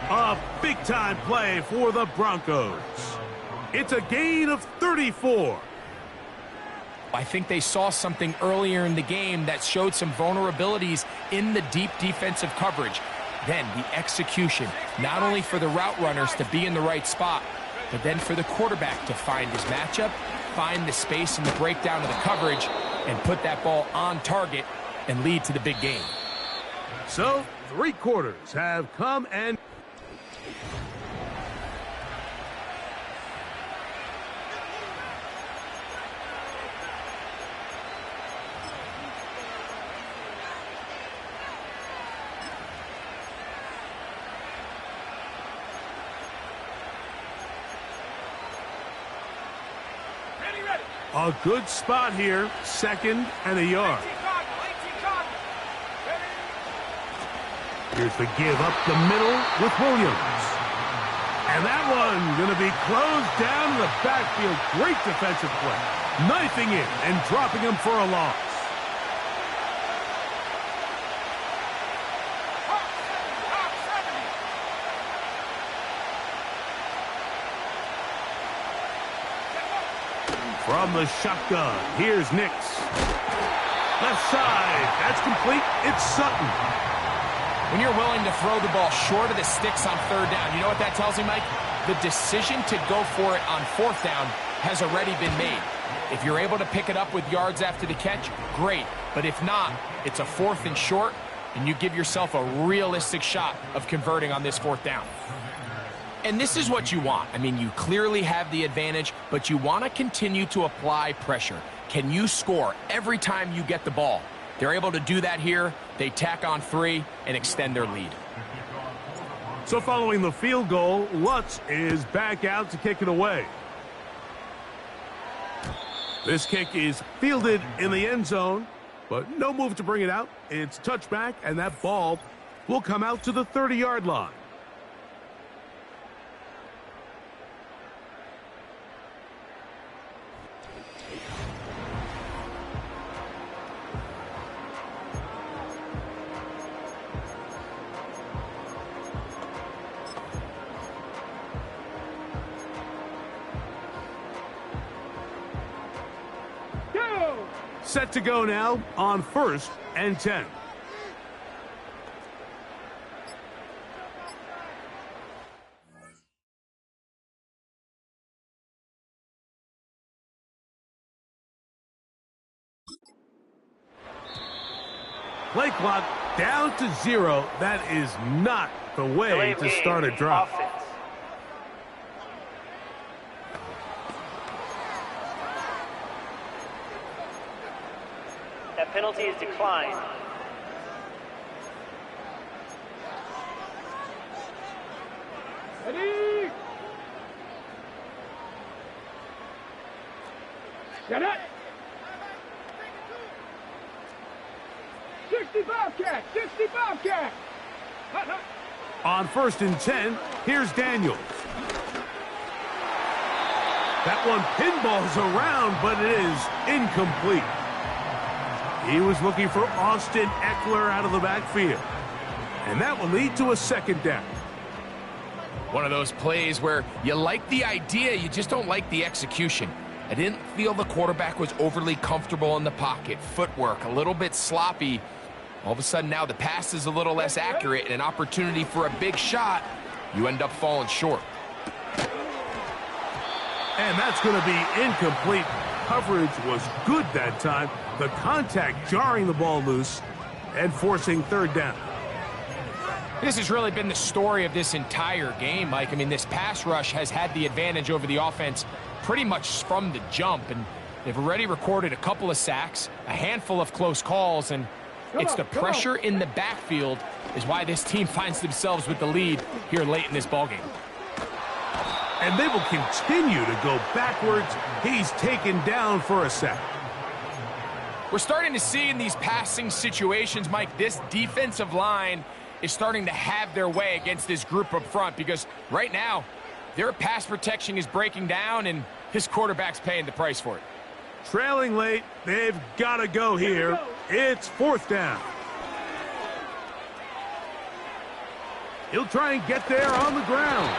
A big-time play for the Broncos. It's a gain of 34. I think they saw something earlier in the game that showed some vulnerabilities in the deep defensive coverage. Then the execution, not only for the route runners to be in the right spot, but then for the quarterback to find his matchup, find the space in the breakdown of the coverage, and put that ball on target and lead to the big game. So, 3 quarters have come and... A good spot here, 2nd and a yard. Here's the give up the middle with Williams. And that one going to be closed down in the backfield. Great defensive play. Knifing in and dropping him for a loss. From the shotgun, here's Nix. Left side, that's complete. It's Sutton. When you're willing to throw the ball short of the sticks on 3rd down, you know what that tells me, Mike? The decision to go for it on 4th down has already been made. If you're able to pick it up with yards after the catch, great. But if not, it's a 4th and short, and you give yourself a realistic shot of converting on this 4th down. And this is what you want. I mean, you clearly have the advantage, but you want to continue to apply pressure. Can you score every time you get the ball? They're able to do that here. They tack on 3 and extend their lead. So following the field goal, Lutz is back out to kick it away. This kick is fielded in the end zone, but no move to bring it out. It's touchback, and that ball will come out to the 30-yard line. Set to go now on 1st and 10. Play clock down to 0. That is not the way to start a drive. Offense. That penalty is declined. Ready? Get it! 60 Bobcat! 60 Bobcat! On 1st and 10, here's Daniels. That one pinballs around, but it is incomplete. He was looking for Austin Eckler out of the backfield. And that will lead to a 2nd down. One of those plays where you like the idea, you just don't like the execution. I didn't feel the quarterback was overly comfortable in the pocket. Footwork a little bit sloppy. All of a sudden now the pass is a little less accurate and an opportunity for a big shot. You end up falling short. And that's going to be incomplete. Coverage was good that time. The contact jarring the ball loose and forcing 3rd down. This has really been the story of this entire game, Mike. I mean, this pass rush has had the advantage over the offense pretty much from the jump, and they've already recorded a couple of sacks, a handful of close calls, and it's the pressure in the backfield is why this team finds themselves with the lead here late in this ballgame. And they will continue to go backwards. He's taken down for a sack. We're starting to see in these passing situations, Mike, this defensive line is starting to have their way against this group up front because right now their pass protection is breaking down and his quarterback's paying the price for it. Trailing late, they've got to go here. It's 4th down. He'll try and get there on the ground.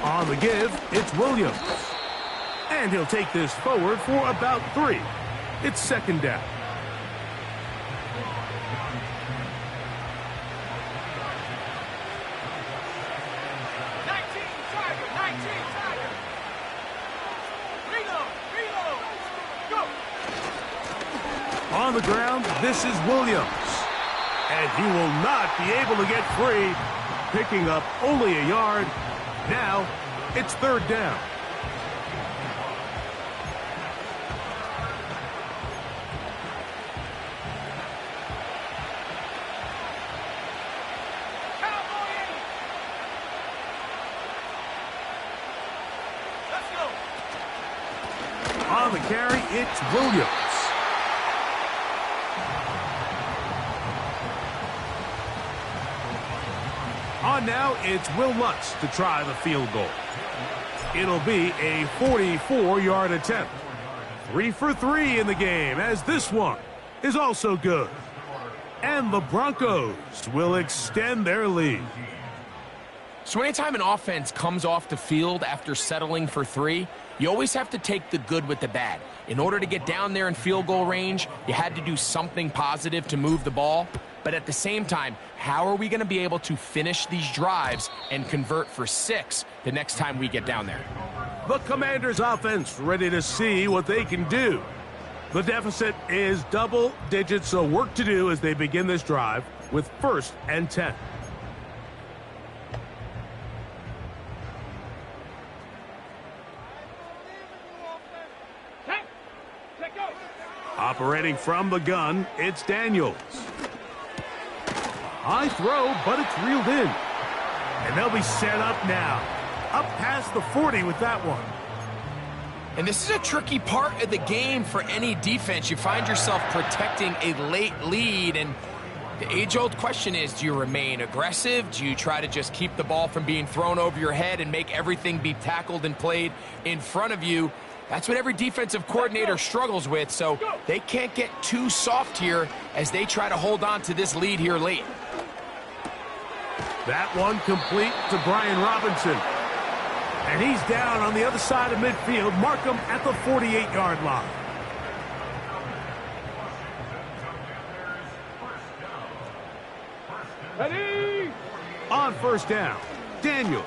On the give, it's Williams. And he'll take this forward for about 3. It's second down. On the ground, this is Williams. And he will not be able to get free, picking up only a yard. Now, it's third down. On the carry, it's Williams. On now, it's Will Lutz to try the field goal. It'll be a 44-yard attempt. 3 for 3 in the game, as this one is also good. And the Broncos will extend their lead. So anytime an offense comes off the field after settling for 3, you always have to take the good with the bad. In order to get down there in field goal range, you had to do something positive to move the ball. But at the same time, how are we going to be able to finish these drives and convert for 6 the next time we get down there? The Commanders' offense ready to see what they can do. The deficit is double digits, so work to do as they begin this drive with 1st and 10. Operating from the gun, it's Daniels. High throw, but it's reeled in. And they'll be set up now. Up past the 40 with that one. And this is a tricky part of the game for any defense. You find yourself protecting a late lead, and the age-old question is, do you remain aggressive? Do you try to just keep the ball from being thrown over your head and make everything be tackled and played in front of you? That's what every defensive coordinator struggles with, so they can't get too soft here as they try to hold on to this lead here late. That one complete to Brian Robinson. And he's down on the other side of midfield. Mark him at the 48-yard line. Ready? On 1st down, Daniels.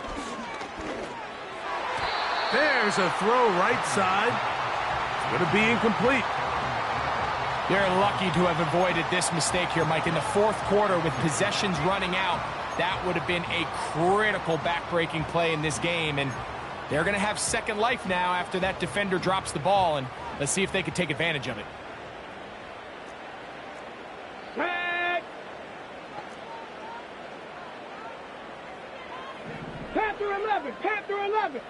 There's a throw right side. It's going to be incomplete. They're lucky to have avoided this mistake here, Mike. In the 4th quarter with possessions running out, that would have been a critical back-breaking play in this game. And they're going to have second life now after that defender drops the ball. And let's see if they can take advantage of it. Tag! Panther 11! Panther 11!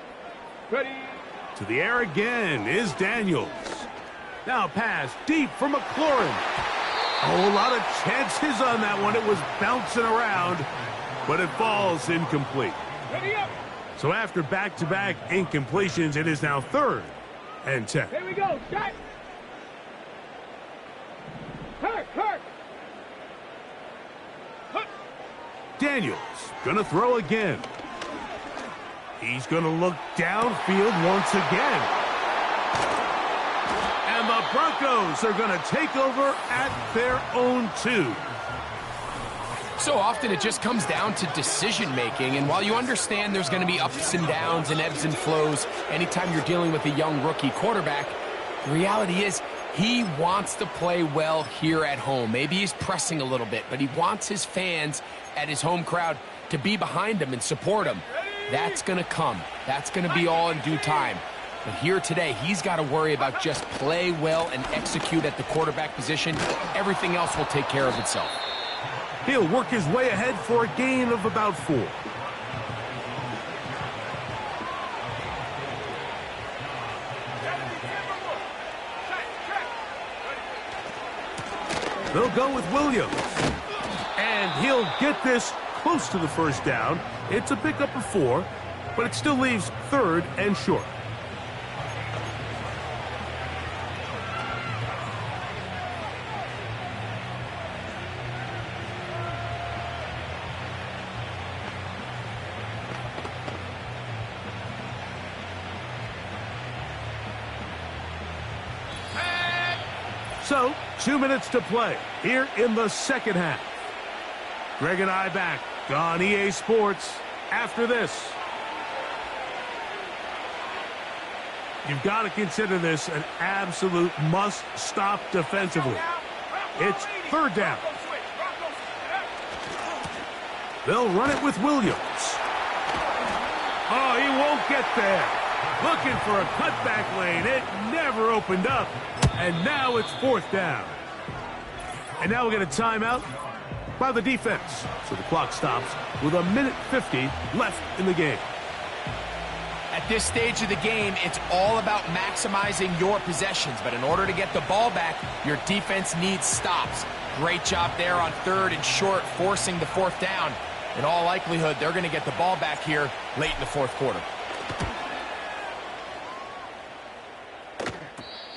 Ready? To the air again is Daniels. Now pass deep for McLaurin. A lot of chances on that one. It was bouncing around, but it falls incomplete. Ready up! So after back-to-back incompletions, it is now 3rd and 10. Here we go, shot! Hurt! Daniels gonna throw again. He's gonna look downfield once again. And the Broncos are gonna take over at their own 2. So often it just comes down to decision-making, and while you understand there's going to be ups and downs and ebbs and flows anytime you're dealing with a young rookie quarterback, the reality is he wants to play well here at home. Maybe he's pressing a little bit, but he wants his fans at his home crowd to be behind him and support him. That's going to come. That's going to be all in due time. But here today, he's got to worry about just play well and execute at the quarterback position. Everything else will take care of itself. He'll work his way ahead for a gain of about 4. They'll go with Williams. And he'll get this close to the first down. It's a pickup of 4, but it still leaves 3rd and short. So, 2 minutes to play here in the second half. Greg and I back on EA Sports after this. You've got to consider this an absolute must-stop defensively. It's 3rd down. They'll run it with Williams. Oh, he won't get there. Looking for a cutback lane. It never opened up. And now it's 4th down. And now we get a timeout by the defense. So the clock stops with 1:50 left in the game. At this stage of the game, it's all about maximizing your possessions. But in order to get the ball back, your defense needs stops. Great job there on 3rd and short, forcing the 4th down. In all likelihood, they're going to get the ball back here late in the 4th quarter.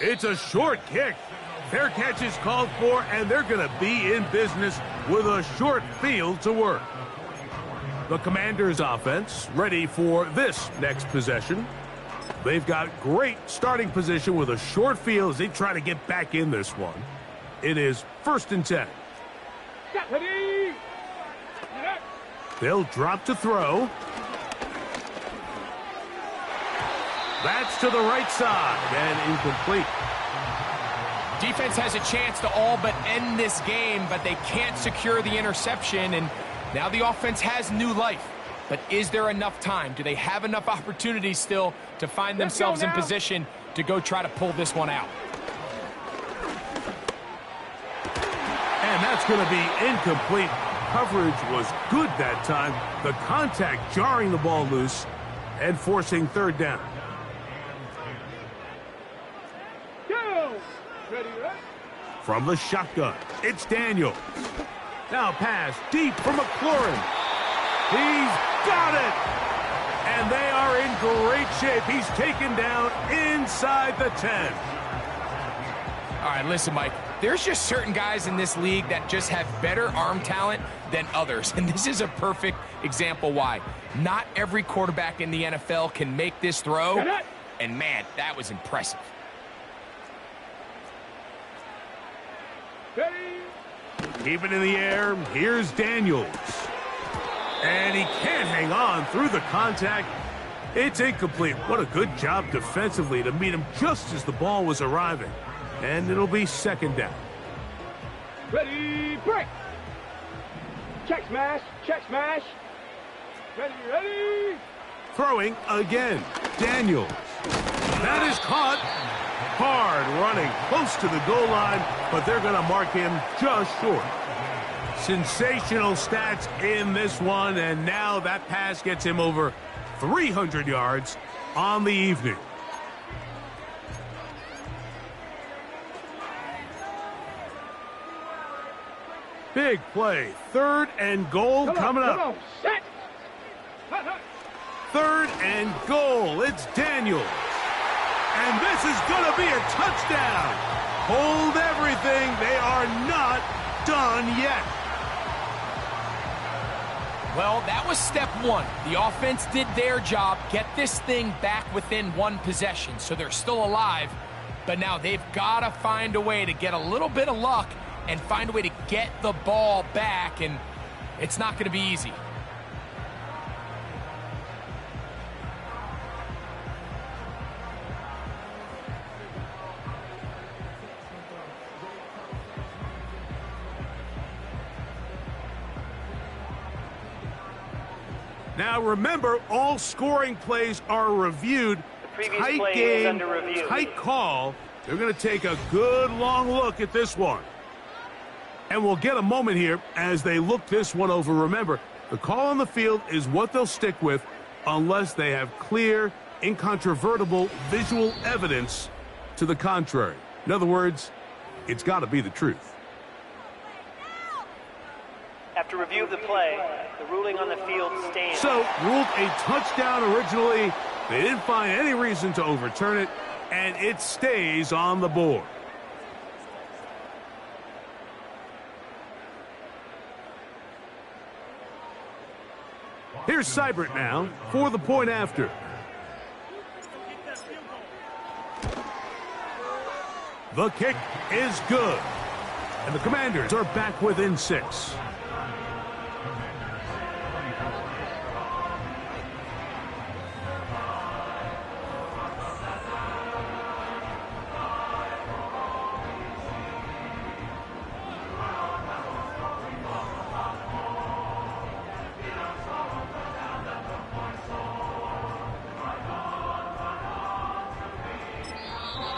It's a short kick. Fair catch is called for, and they're going to be in business with a short field to work. The Commanders' offense ready for this next possession. They've got great starting position with a short field as they try to get back in this one. It is 1st and 10. They'll drop to throw. That's to the right side and incomplete. Defense has a chance to all but end this game, but they can't secure the interception, and now the offense has new life. But is there enough time? Do they have enough opportunities still to find themselves in position to go try to pull this one out? And that's going to be incomplete. Coverage was good that time. The contact jarring the ball loose and forcing 3rd down. From the shotgun, it's Daniels. Now pass deep for McLaurin. He's got it! And they are in great shape. He's taken down inside the 10. All right, listen, Mike. There's just certain guys in this league that just have better arm talent than others. And this is a perfect example why. Not every quarterback in the NFL can make this throw. And, man, that was impressive. Keep it in the air. Here's Daniels. And he can't hang on through the contact. It's incomplete. What a good job defensively to meet him just as the ball was arriving. And it'll be 2nd down. Ready, break. Check smash, check smash. Ready. Throwing again. Daniels. That is caught. Hard running close to the goal line, but they're going to mark him just short. Sensational stats in this one, and now that pass gets him over 300 yards on the evening. Big play. 3rd and goal coming up. 3rd and goal. It's Daniels. And this is going to be a touchdown. Hold everything. They are not done yet. Well, that was step 1. The offense did their job, get this thing back within 1 possession, so they're still alive. But now they've got to find a way to get a little bit of luck and find a way to get the ball back, and it's not going to be easy. Now remember, all scoring plays are reviewed. Tight game, tight call. They're going to take a good long look at this one. And we'll get a moment here as they look this one over. Remember, the call on the field is what they'll stick with unless they have clear, incontrovertible visual evidence to the contrary. In other words, it's got to be the truth. After review of the play, the ruling on the field stands. So, ruled a touchdown originally. They didn't find any reason to overturn it, and it stays on the board. Here's Seibert now for the point after. The kick is good. And the Commanders are back within 6.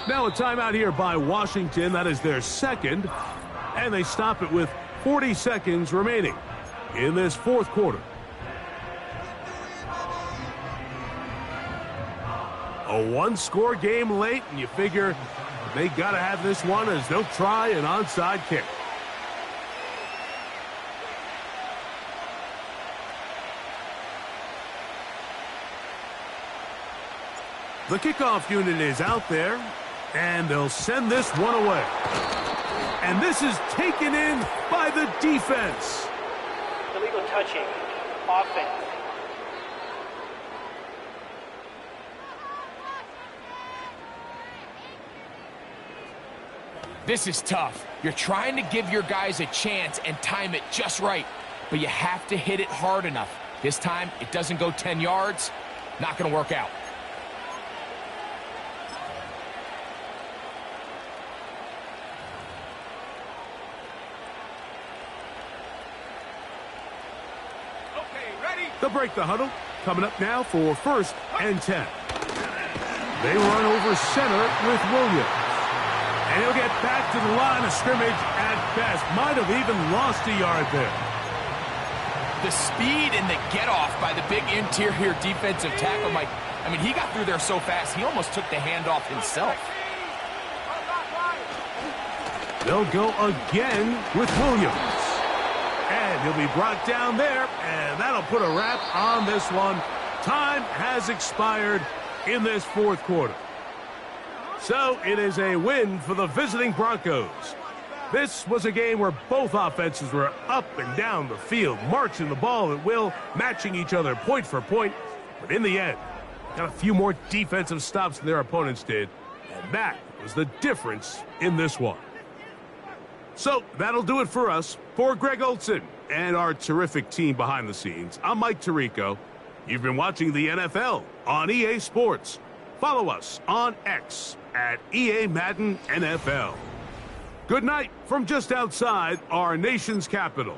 Now a timeout here by Washington. That is their second. And they stop it with 40 seconds remaining in this fourth quarter. A one-score game late, and you figure they got to have this one as they'll try an onside kick. The kickoff unit is out there, and they'll send this one away. And this is taken in by the defense. Illegal touching. Offense. This is tough. You're trying to give your guys a chance and time it just right, but you have to hit it hard enough. This time, it doesn't go 10 yards. Not going to work out. They'll break the huddle. Coming up now for 1st and 10. They run over center with Williams. And he'll get back to the line of scrimmage at best. Might have even lost a yard there. The speed and the get-off by the big interior defensive tackle, Mike. I mean, he got through there so fast, he almost took the handoff himself. They'll go again with Williams. And he'll be brought down there, and that'll put a wrap on this one. Time has expired in this fourth quarter. So it is a win for the visiting Broncos. This was a game where both offenses were up and down the field, marching the ball at will, matching each other point for point. But in the end, got a few more defensive stops than their opponents did, and that was the difference in this one. So that'll do it for us. For Greg Olson and our terrific team behind the scenes, I'm Mike Tirico. You've been watching the NFL on EA Sports. Follow us on X at EA Madden NFL. Good night from just outside our nation's capital.